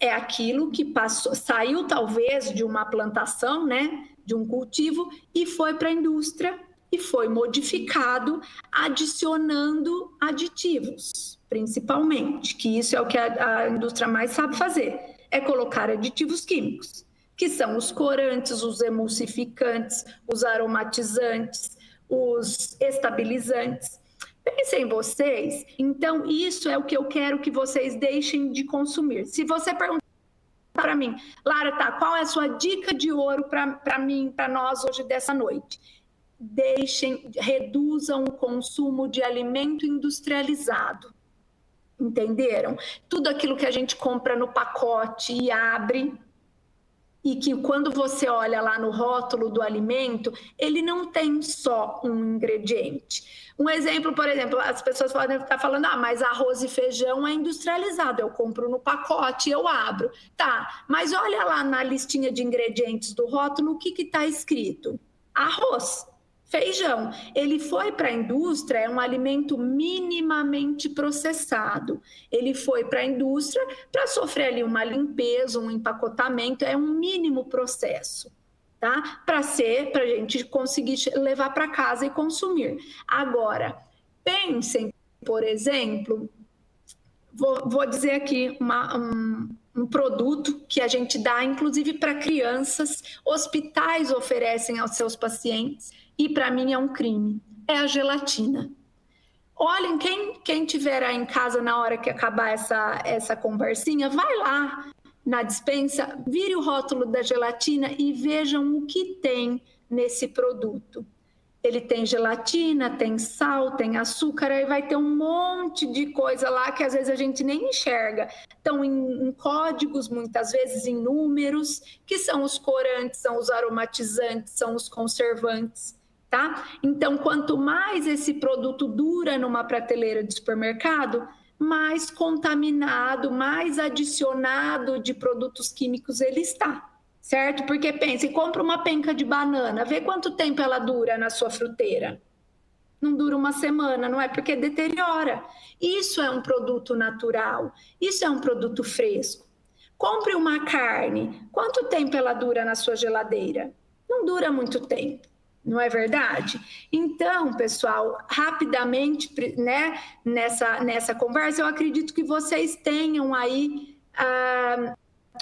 É aquilo que saiu talvez de uma plantação, né, de um cultivo, e foi para a indústria e foi modificado, adicionando aditivos, principalmente, que isso é o que a indústria mais sabe fazer, é colocar aditivos químicos, que são os corantes, os emulsificantes, os aromatizantes, os estabilizantes. Pensem vocês, então isso é o que eu quero que vocês deixem de consumir. Se você perguntar para mim, Lara, tá, qual é a sua dica de ouro para mim, para nós hoje dessa noite? Reduzam o consumo de alimento industrializado. Entenderam? Tudo aquilo que a gente compra no pacote e abre, e que quando você olha lá no rótulo do alimento, ele não tem só um ingrediente. Um exemplo, por exemplo, as pessoas podem estar falando, mas arroz e feijão é industrializado, eu compro no pacote, eu abro. Tá, mas olha lá na listinha de ingredientes do rótulo, o que está escrito? Arroz. Feijão, ele foi para a indústria, é um alimento minimamente processado. Ele foi para a indústria para sofrer ali uma limpeza, um empacotamento, é um mínimo processo, tá? Para a gente conseguir levar para casa e consumir. Agora, pensem, por exemplo, vou dizer aqui um produto que a gente dá, inclusive para crianças, hospitais oferecem aos seus pacientes, e para mim é um crime, é a gelatina. Olhem, quem tiver aí em casa na hora que acabar essa conversinha, vai lá na despensa, vire o rótulo da gelatina e vejam o que tem nesse produto. Ele tem gelatina, tem sal, tem açúcar, aí vai ter um monte de coisa lá que às vezes a gente nem enxerga. Estão em códigos, muitas vezes em números, que são os corantes, são os aromatizantes, são os conservantes. Tá? Então, quanto mais esse produto dura numa prateleira de supermercado, mais contaminado, mais adicionado de produtos químicos ele está, certo? Porque pense, compra uma penca de banana, vê quanto tempo ela dura na sua fruteira. Não dura uma semana, não é? Porque deteriora. Isso é um produto natural, isso é um produto fresco. Compre uma carne, quanto tempo ela dura na sua geladeira? Não dura muito tempo. Não é verdade? Então, pessoal, rapidamente, né, nessa conversa, eu acredito que vocês tenham aí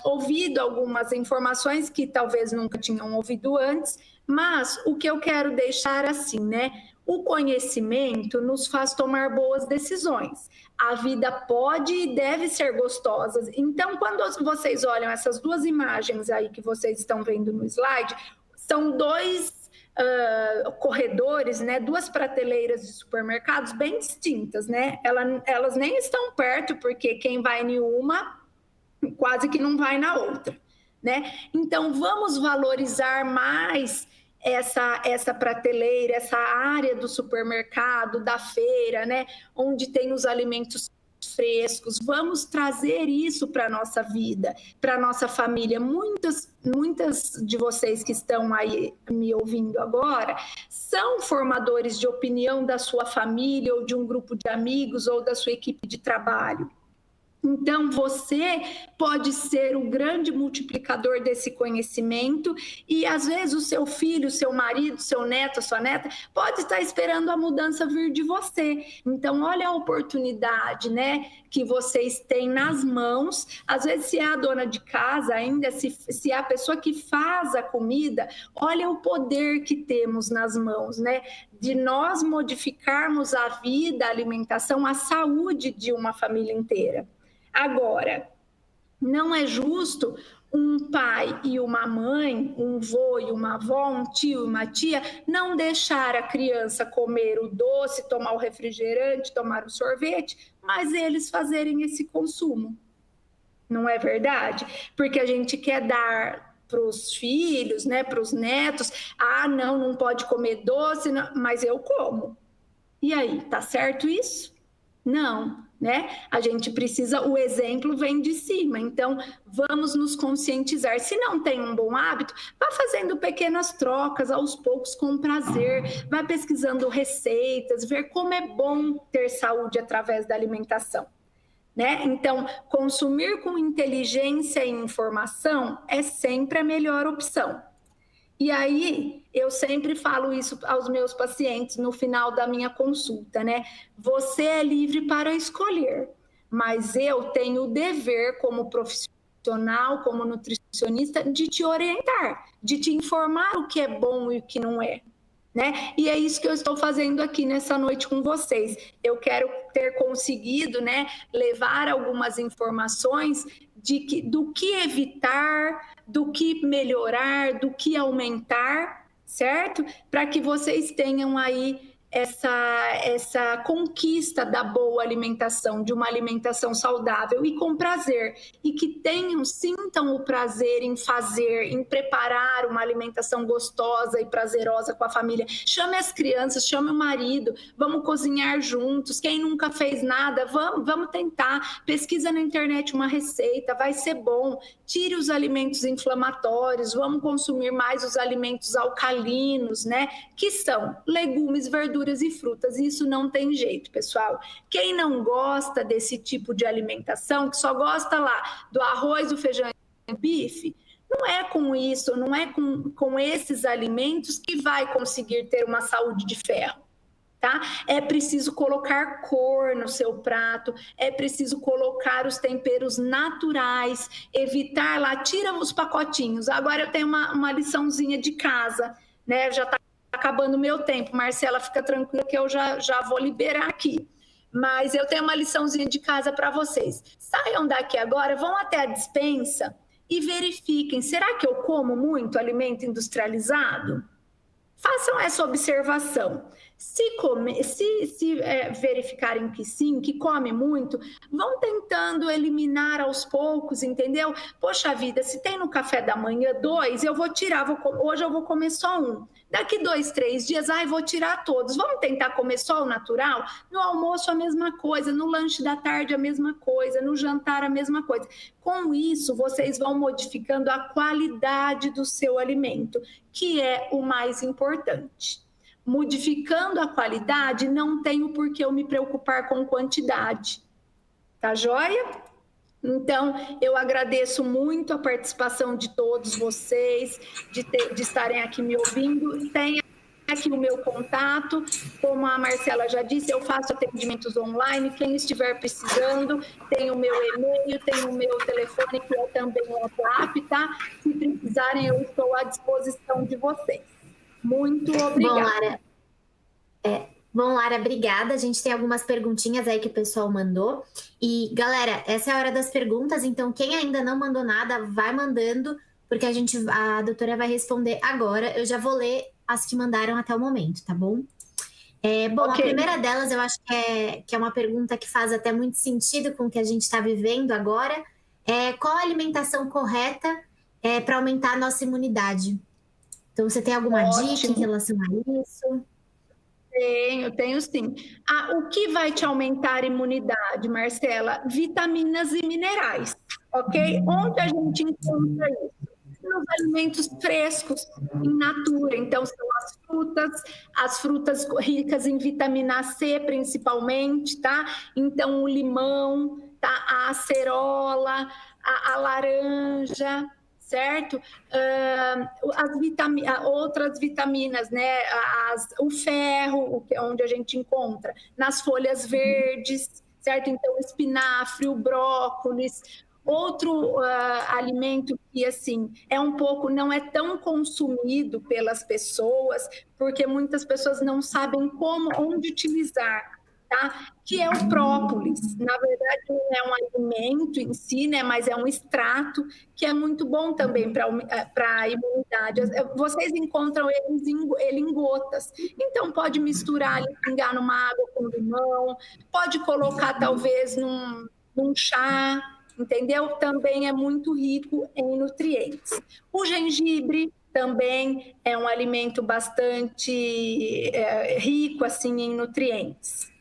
ouvido algumas informações que talvez nunca tinham ouvido antes, mas o que eu quero deixar assim, né? O conhecimento nos faz tomar boas decisões. A vida pode e deve ser gostosa. Então, quando vocês olham essas duas imagens aí que vocês estão vendo no slide, são dois corredores, né, duas prateleiras de supermercados bem distintas, né? Elas nem estão perto, porque quem vai em uma quase que não vai na outra, né? Então vamos valorizar mais essa prateleira, essa área do supermercado, da feira, né, onde tem os alimentos frescos. Vamos trazer isso para a nossa vida, para a nossa família. Muitas de vocês que estão aí me ouvindo agora são formadores de opinião da sua família ou de um grupo de amigos ou da sua equipe de trabalho. Então, você pode ser o grande multiplicador desse conhecimento e, às vezes, o seu filho, o seu marido, o seu neto, a sua neta, pode estar esperando a mudança vir de você. Então, olha a oportunidade, né, que vocês têm nas mãos. Às vezes, se é a dona de casa ainda, se é a pessoa que faz a comida, olha o poder que temos nas mãos, né, de nós modificarmos a vida, a alimentação, a saúde de uma família inteira. Agora, não é justo um pai e uma mãe, um vô e uma avó, um tio e uma tia, não deixar a criança comer o doce, tomar o refrigerante, tomar o sorvete, mas eles fazerem esse consumo. Não é verdade? Porque a gente quer dar para os filhos, né, para os netos, não pode comer doce, não, mas eu como. E aí, tá certo isso? Não, né? A gente precisa, o exemplo vem de cima, então vamos nos conscientizar. Se não tem um bom hábito, vá fazendo pequenas trocas aos poucos com prazer, vai pesquisando receitas, ver como é bom ter saúde através da alimentação. Né? Então, consumir com inteligência e informação é sempre a melhor opção. E aí, eu sempre falo isso aos meus pacientes no final da minha consulta, né? Você é livre para escolher, mas eu tenho o dever como profissional, como nutricionista, de te orientar, de te informar o que é bom e o que não é. Né? E é isso que eu estou fazendo aqui nessa noite com vocês. Eu quero ter conseguido, né, levar algumas informações do que evitar, do que melhorar, do que aumentar, certo? Para que vocês tenham aí essa conquista da boa alimentação, de uma alimentação saudável e com prazer, e que sintam o prazer em fazer, em preparar uma alimentação gostosa e prazerosa com a família. Chame as crianças, chame o marido, vamos cozinhar juntos. Quem nunca fez nada, vamos tentar. Pesquisa na internet uma receita, vai ser bom. Tire os alimentos inflamatórios, vamos consumir mais os alimentos alcalinos, né? Que são legumes, verduras e frutas. Isso não tem jeito, pessoal. Quem não gosta desse tipo de alimentação, que só gosta lá do arroz, do feijão e do bife, não é com isso, não é com esses alimentos que vai conseguir ter uma saúde de ferro. Tá? É preciso colocar cor no seu prato, é preciso colocar os temperos naturais, evitar lá, tira os pacotinhos. Agora eu tenho uma liçãozinha de casa, né? Já está acabando o meu tempo, Marcela, fica tranquila que eu já vou liberar aqui. Mas eu tenho uma liçãozinha de casa para vocês. Saiam daqui agora, vão até a despensa e verifiquem, será que eu como muito alimento industrializado? Façam essa observação. Se verificarem que sim, que come muito, vão tentando eliminar aos poucos, entendeu? Poxa vida, se tem no café da manhã 2, eu vou tirar, hoje eu vou comer só um. Daqui 2, 3 dias, vou tirar todos. Vamos tentar comer só o natural? No almoço a mesma coisa, no lanche da tarde a mesma coisa, no jantar a mesma coisa. Com isso, vocês vão modificando a qualidade do seu alimento, que é o mais importante. Modificando a qualidade, não tenho por que eu me preocupar com quantidade. Tá joia? Então, eu agradeço muito a participação de todos vocês, de estarem aqui me ouvindo. Tenha aqui o meu contato. Como a Marcela já disse, eu faço atendimentos online. Quem estiver precisando, tem o meu e-mail, tem o meu telefone, que é também o WhatsApp, tá? Se precisarem, eu estou à disposição de vocês. Muito obrigada. Bom, Lara, obrigada. A gente tem algumas perguntinhas aí que o pessoal mandou. E, galera, essa é a hora das perguntas, então quem ainda não mandou nada, vai mandando, porque a doutora vai responder agora. Eu já vou ler as que mandaram até o momento, tá bom? Okay. A primeira delas, eu acho que é uma pergunta que faz até muito sentido com o que a gente está vivendo agora. Qual a alimentação correta para aumentar a nossa imunidade? Então, você tem alguma dica em relação a isso? Tenho sim. O que vai te aumentar a imunidade, Marcela? Vitaminas e minerais, ok? Onde a gente encontra isso? Nos alimentos frescos, in natura. Então, são as frutas ricas em vitamina C, principalmente, tá? Então, o limão, tá? A acerola, a laranja, certo? Outras vitaminas, né? O ferro, onde a gente encontra, nas folhas verdes, certo? Então, o espinafre, o brócolis. Outro alimento que, assim, não é tão consumido pelas pessoas, porque muitas pessoas não sabem onde utilizar. tá? Que é o própolis. Na verdade, não é um alimento em si, né? Mas é um extrato que é muito bom também para a imunidade. Vocês encontram ele em gotas. Então, pode misturar, pingar numa água com limão, pode colocar talvez num chá, entendeu? Também é muito rico em nutrientes. O gengibre também é um alimento bastante rico assim em nutrientes.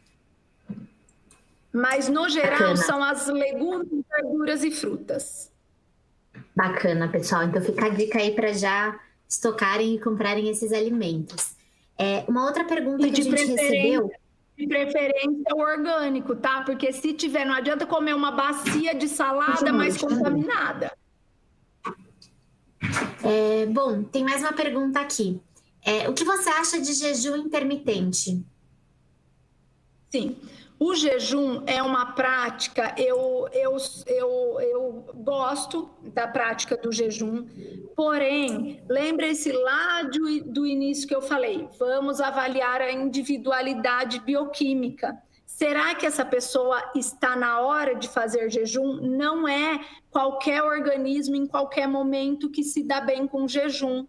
Mas no geral são as legumes, verduras e frutas. Bacana, pessoal. Então fica a dica aí para já estocarem e comprarem esses alimentos. Uma outra pergunta que a gente recebeu. De preferência o orgânico, tá? Porque se tiver, não adianta comer uma bacia de salada mais contaminada. Bom, tem mais uma pergunta aqui. O que você acha de jejum intermitente? Sim, o jejum é uma prática, eu gosto da prática do jejum, porém, lembre-se lá do início que eu falei, vamos avaliar a individualidade bioquímica. Será que essa pessoa está na hora de fazer jejum? Não é qualquer organismo em qualquer momento que se dá bem com jejum,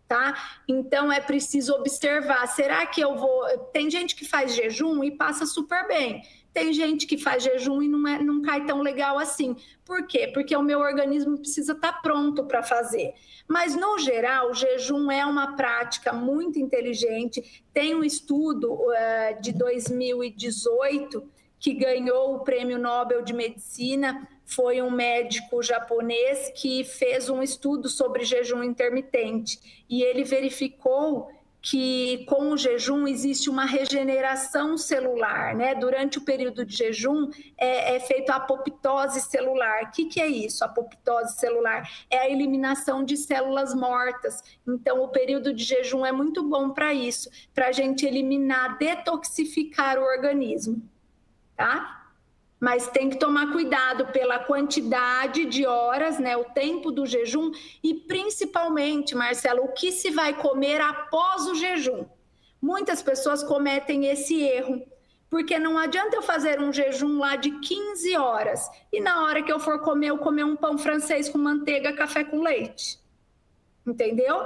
tá? Então é preciso observar. Será que eu vou... Tem gente que faz jejum e passa super bem. Tem gente que faz jejum e não cai tão legal assim. Por quê? Porque o meu organismo precisa estar pronto para fazer. Mas, no geral, o jejum é uma prática muito inteligente. Tem um estudo de 2018 que ganhou o Prêmio Nobel de Medicina. Foi um médico japonês que fez um estudo sobre jejum intermitente. E ele verificou que com o jejum existe uma regeneração celular, né? Durante o período de jejum é feita a apoptose celular. O que é isso, a apoptose celular? É a eliminação de células mortas. Então, o período de jejum é muito bom para isso, para a gente eliminar, detoxificar o organismo, tá? Mas tem que tomar cuidado pela quantidade de horas, né, o tempo do jejum e principalmente, Marcelo, o que se vai comer após o jejum. Muitas pessoas cometem esse erro, porque não adianta eu fazer um jejum lá de 15 horas e na hora que eu for comer, eu comer um pão francês com manteiga, café com leite. Entendeu?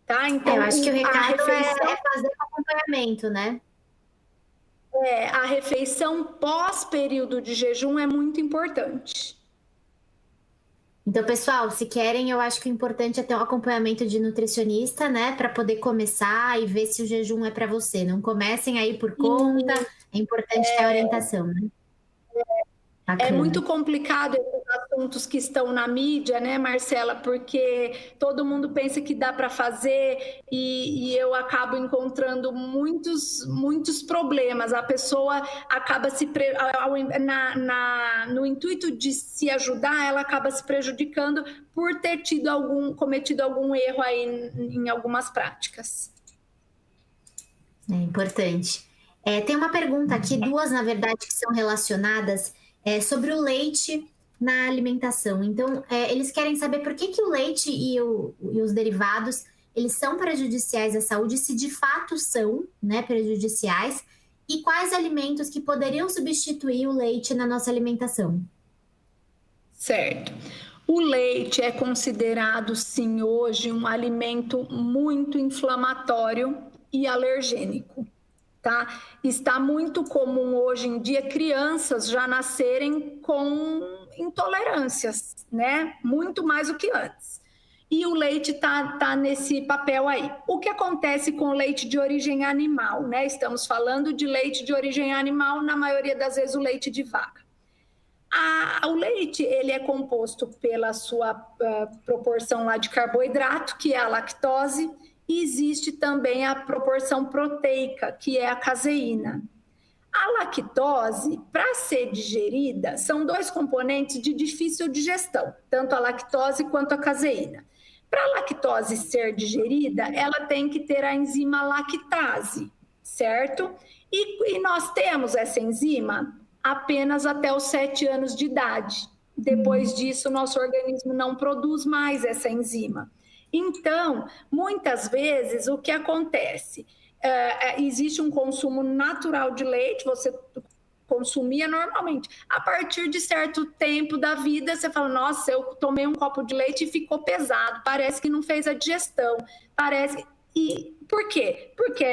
Tá? Então, eu acho que o recado é fazer o acompanhamento, né? A refeição pós-período de jejum é muito importante. Então, pessoal, se querem, eu acho que o importante é ter um acompanhamento de nutricionista, né? Para poder começar e ver se o jejum é para você. Não comecem aí por conta, é importante ter a orientação, né? É muito complicado esses assuntos que estão na mídia, né, Marcela? Porque todo mundo pensa que dá para fazer e eu acabo encontrando muitos problemas. A pessoa acaba no intuito de se ajudar, ela acaba se prejudicando por ter cometido algum erro aí em algumas práticas. É importante. Tem uma pergunta aqui, duas, na verdade, que são relacionadas. Sobre o leite na alimentação. Então, eles querem saber por que o leite e os derivados, eles são prejudiciais à saúde, se de fato são, né, prejudiciais, e quais alimentos que poderiam substituir o leite na nossa alimentação. Certo. O leite é considerado, sim, hoje um alimento muito inflamatório e alergênico. Tá? Está muito comum hoje em dia crianças já nascerem com intolerâncias, né? Muito mais do que antes. E o leite tá nesse papel aí. O que acontece com o leite de origem animal, né? Estamos falando de leite de origem animal, na maioria das vezes o leite de vaca. O leite, ele é composto pela sua proporção lá de carboidrato, que é a lactose, e existe também a proporção proteica, que é a caseína. A lactose, para ser digerida, são dois componentes de difícil digestão, tanto a lactose quanto a caseína. Para a lactose ser digerida, ela tem que ter a enzima lactase, certo? E nós temos essa enzima apenas até os 7 anos de idade. Depois disso, nosso organismo não produz mais essa enzima. Então, muitas vezes, o que acontece? existe um consumo natural de leite, você consumia normalmente. A partir de certo tempo da vida, você fala, nossa, eu tomei um copo de leite e ficou pesado, parece que não fez a digestão, parece... E por quê? Porque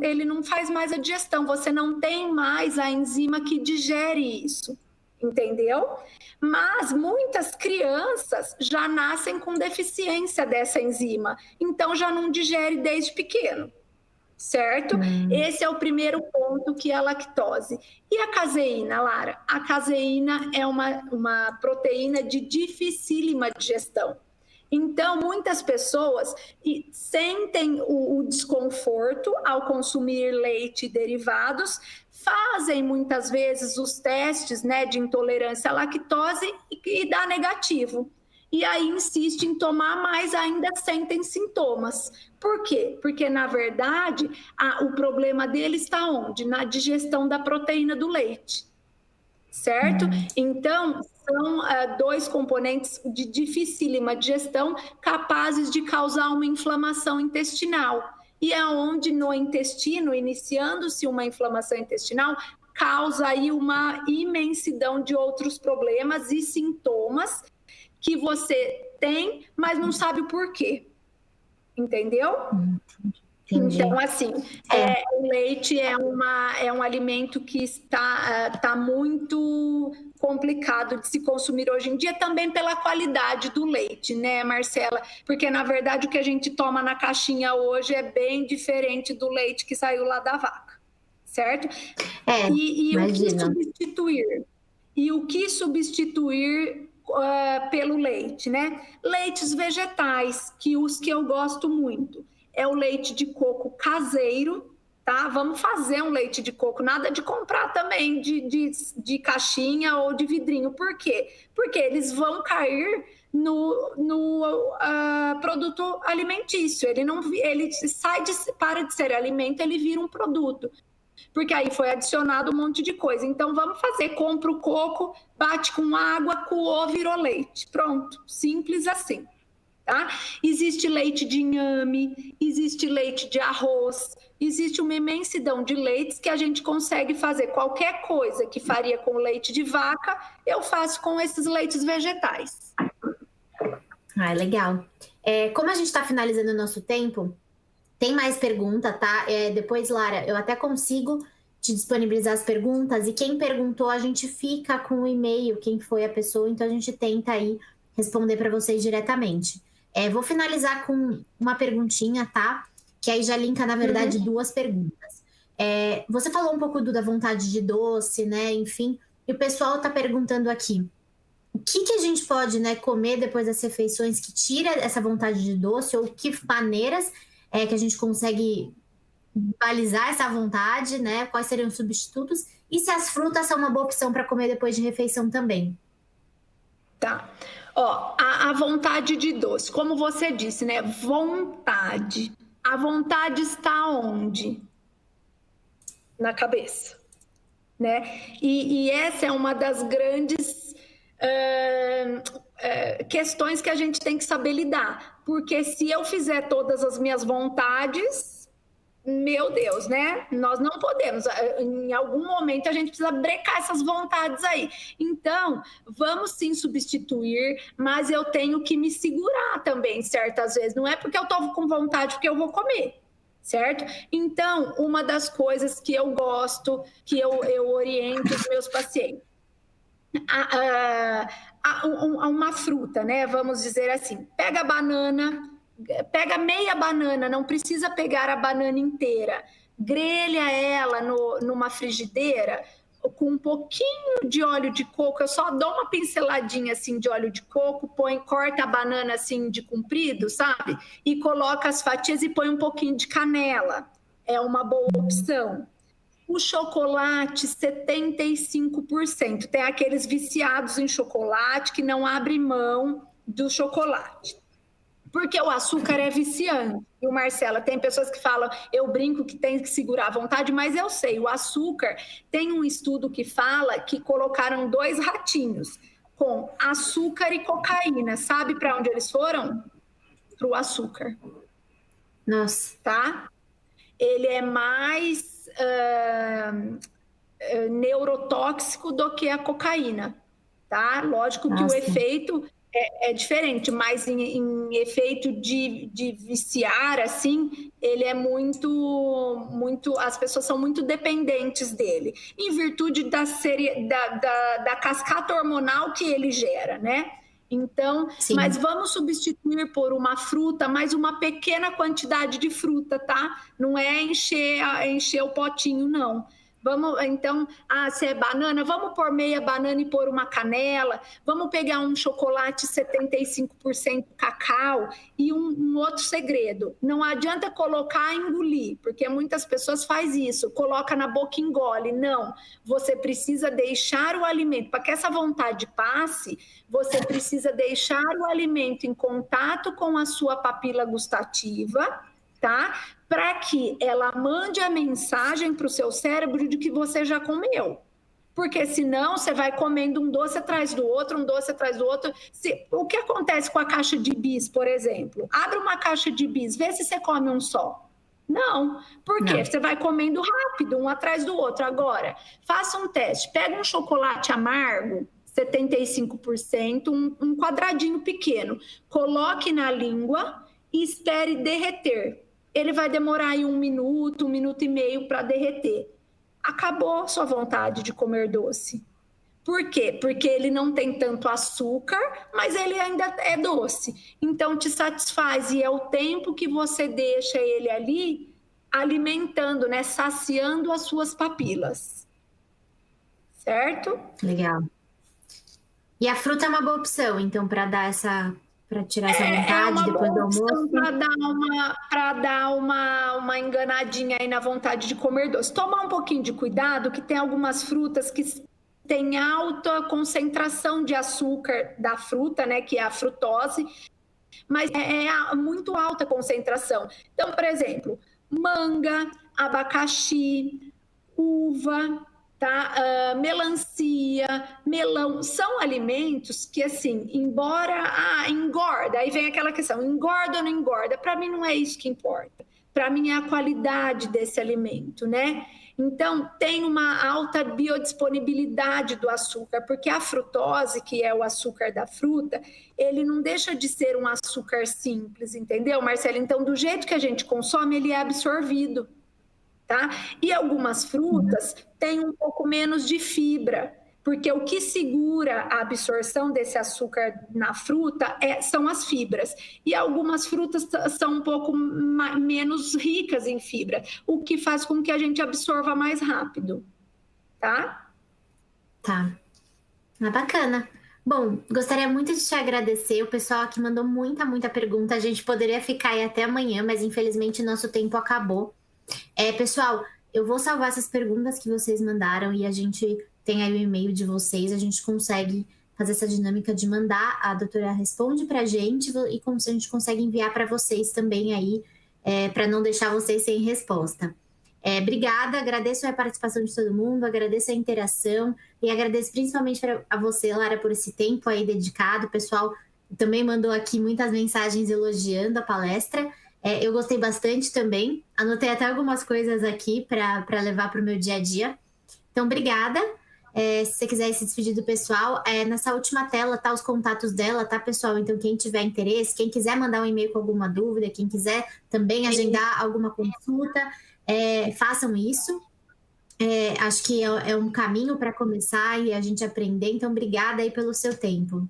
ele não faz mais a digestão, você não tem mais a enzima que digere isso, entendeu? Mas muitas crianças já nascem com deficiência dessa enzima, então já não digere desde pequeno. Certo? Esse é o primeiro ponto, que é a lactose. E a caseína, Lara? A caseína é uma proteína de dificílima digestão. Então, muitas pessoas sentem o desconforto ao consumir leite e derivados, fazem muitas vezes os testes, né, de intolerância à lactose e dá negativo. E aí insiste em tomar, mas ainda sentem sintomas. Por quê? Porque, na verdade, o problema dele está onde? Na digestão da proteína do leite, certo? Então, são dois componentes de dificílima digestão capazes de causar uma inflamação intestinal. E é onde no intestino, iniciando-se uma inflamação intestinal, causa aí uma imensidão de outros problemas e sintomas que você tem, mas não sabe o porquê. Entendeu? Entendi. Então, assim, o leite é um alimento que está muito complicado de se consumir hoje em dia, também pela qualidade do leite, né, Marcela? Porque, na verdade, o que a gente toma na caixinha hoje é bem diferente do leite que saiu lá da vaca, certo? E o que substituir? E o que substituir pelo leite, né? Leites vegetais, os que eu gosto muito. É o leite de coco caseiro, tá? Vamos fazer um leite de coco, nada de comprar também de caixinha ou de vidrinho. Por quê? Porque eles vão cair no produto alimentício. Ele para de ser alimento, ele vira um produto. Porque aí foi adicionado um monte de coisa. Então, vamos fazer, compra o coco, bate com água, coou, virou leite. Pronto, simples assim, tá? Existe leite de inhame, existe leite de arroz, existe uma imensidão de leites que a gente consegue fazer. Qualquer coisa que faria com leite de vaca, eu faço com esses leites vegetais. Legal. Como a gente está finalizando o nosso tempo, tem mais pergunta, tá? Depois, Lara, eu até consigo te disponibilizar as perguntas, e quem perguntou, a gente fica com o e-mail, quem foi a pessoa, então a gente tenta aí responder para vocês diretamente. Vou finalizar com uma perguntinha, tá? Que aí já linka, na verdade, duas perguntas. Você falou um pouco da vontade de doce, né? Enfim, e o pessoal tá perguntando aqui, o que a gente pode, né, comer depois das refeições que tira essa vontade de doce, ou que maneiras que a gente consegue balizar essa vontade, né? Quais seriam os substitutos? E se as frutas são uma boa opção para comer depois de refeição também? Tá. A vontade de doce, como você disse, né? Vontade. A vontade está onde? Na cabeça, né? E essa é uma das grandes questões que a gente tem que saber lidar. Porque se eu fizer todas as minhas vontades, meu Deus, né? Nós não podemos. Em algum momento a gente precisa brecar essas vontades aí. Então, vamos sim substituir, mas eu tenho que me segurar também, certas vezes. Não é porque eu tô com vontade que eu vou comer, certo? Então, uma das coisas que eu gosto, que eu oriento os meus pacientes, uma fruta, né? Vamos dizer assim, pega a banana, pega meia banana, não precisa pegar a banana inteira, grelha ela numa frigideira com um pouquinho de óleo de coco. Eu só dou uma pinceladinha assim de óleo de coco, corta a banana assim de comprido, sabe? E coloca as fatias e põe um pouquinho de canela. É uma boa opção. O chocolate, 75%. Tem aqueles viciados em chocolate que não abrem mão do chocolate. Porque o açúcar é viciante. E o Marcela, tem pessoas que falam, eu brinco que tem que segurar a vontade, mas eu sei, o açúcar, tem um estudo que fala que colocaram 2 ratinhos com açúcar e cocaína. Sabe para onde eles foram? Para o açúcar. Nossa. Tá? ele é mais neurotóxico do que a cocaína, tá? Lógico que o efeito é diferente, mas em efeito de viciar, assim, ele é muito, as pessoas são muito dependentes dele, em virtude da cascata hormonal que ele gera, né? Então, sim. Mas vamos substituir por uma fruta, mas uma pequena quantidade de fruta, tá? Não é encher o potinho, não. Vamos, então, se é banana, vamos pôr meia banana e pôr uma canela, vamos pegar um chocolate 75% cacau e um outro segredo, não adianta colocar e engolir, porque muitas pessoas fazem isso, coloca na boca e engole, não, você precisa deixar o alimento, para que essa vontade passe, você precisa deixar o alimento em contato com a sua papila gustativa, tá? Para que ela mande a mensagem para o seu cérebro de que você já comeu. Porque senão você vai comendo um doce atrás do outro, um doce atrás do outro. O que acontece com a caixa de bis, por exemplo? Abre uma caixa de bis, vê se você come um só. Não. Por quê? Não. Você vai comendo rápido, um atrás do outro. Agora, faça um teste. Pega um chocolate amargo, 75%, um quadradinho pequeno. Coloque na língua e espere derreter. Ele vai demorar aí 1 minuto, 1 minuto e meio para derreter. Acabou sua vontade de comer doce. Por quê? Porque ele não tem tanto açúcar, mas ele ainda é doce. Então, te satisfaz e é o tempo que você deixa ele ali alimentando, né? Saciando as suas papilas. Certo? Legal. E a fruta é uma boa opção, então, para dar essa... para tirar essa vontade depois do almoço? Para dar uma enganadinha aí na vontade de comer doce. Tomar um pouquinho de cuidado, que tem algumas frutas que têm alta concentração de açúcar da fruta, né, que é a frutose, mas é muito alta concentração. Então, por exemplo, manga, abacaxi, uva... Tá? Melancia, melão, são alimentos que, assim, embora engorda, aí vem aquela questão, engorda ou não engorda? Para mim não é isso que importa, para mim é a qualidade desse alimento, né? Então, tem uma alta biodisponibilidade do açúcar, porque a frutose, que é o açúcar da fruta, ele não deixa de ser um açúcar simples, entendeu, Marcela? Então, do jeito que a gente consome, ele é absorvido. Tá? E algumas frutas têm um pouco menos de fibra, porque o que segura a absorção desse açúcar na fruta são as fibras. E algumas frutas são um pouco menos ricas em fibra, o que faz com que a gente absorva mais rápido. Tá? Tá. Bacana. Bom, gostaria muito de te agradecer. O pessoal aqui mandou muita pergunta. A gente poderia ficar aí até amanhã, mas infelizmente nosso tempo acabou. Pessoal, eu vou salvar essas perguntas que vocês mandaram e a gente tem aí o e-mail de vocês, a gente consegue fazer essa dinâmica de mandar, a doutora responde pra gente e como se a gente consegue enviar para vocês também aí, para não deixar vocês sem resposta. Obrigada, agradeço a participação de todo mundo, agradeço a interação e agradeço principalmente a você, Lara, por esse tempo aí dedicado. O pessoal também mandou aqui muitas mensagens elogiando a palestra. Eu gostei bastante também. Anotei até algumas coisas aqui para levar para o meu dia a dia. Então, obrigada. Se você quiser se despedir do pessoal, nessa última tela tá os contatos dela, tá, pessoal? Então, quem tiver interesse, quem quiser mandar um e-mail com alguma dúvida, quem quiser também agendar alguma consulta, façam isso. Acho que é um caminho para começar e a gente aprender. Então, obrigada aí pelo seu tempo.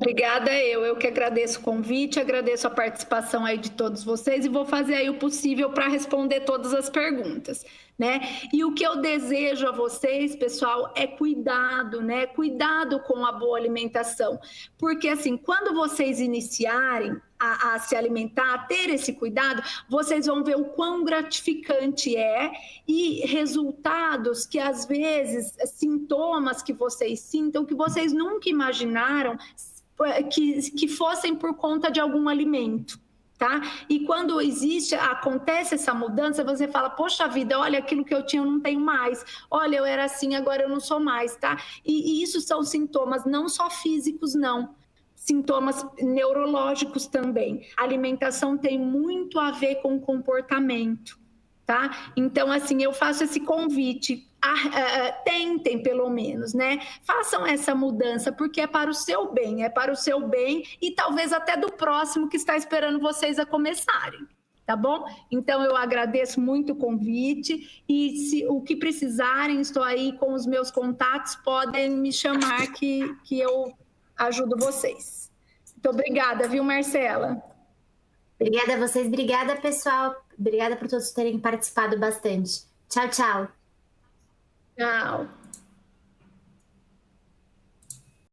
Obrigada, eu que agradeço o convite, agradeço a participação aí de todos vocês e vou fazer aí o possível para responder todas as perguntas, né? E o que eu desejo a vocês, pessoal, é cuidado, né? Cuidado com a boa alimentação, porque assim, quando vocês iniciarem a se alimentar, a ter esse cuidado, vocês vão ver o quão gratificante é e resultados que às vezes, sintomas que vocês sintam, que vocês nunca imaginaram que fossem por conta de algum alimento, tá? E quando acontece essa mudança, você fala, poxa vida, olha, aquilo que eu tinha eu não tenho mais, olha, eu era assim, agora eu não sou mais, tá? E isso são sintomas não só físicos, não. sintomas neurológicos também. A alimentação tem muito a ver com o comportamento, tá? Então, assim, eu faço esse convite, tentem pelo menos, né? Façam essa mudança, porque é para o seu bem, e talvez até do próximo que está esperando vocês a começarem. Tá bom? Então, eu agradeço muito o convite e se o que precisarem, estou aí com os meus contatos, podem me chamar que eu ajudo vocês. Muito obrigada, viu, Marcela? Obrigada a vocês, obrigada, pessoal. Obrigada por todos terem participado bastante. Tchau, tchau. Tchau.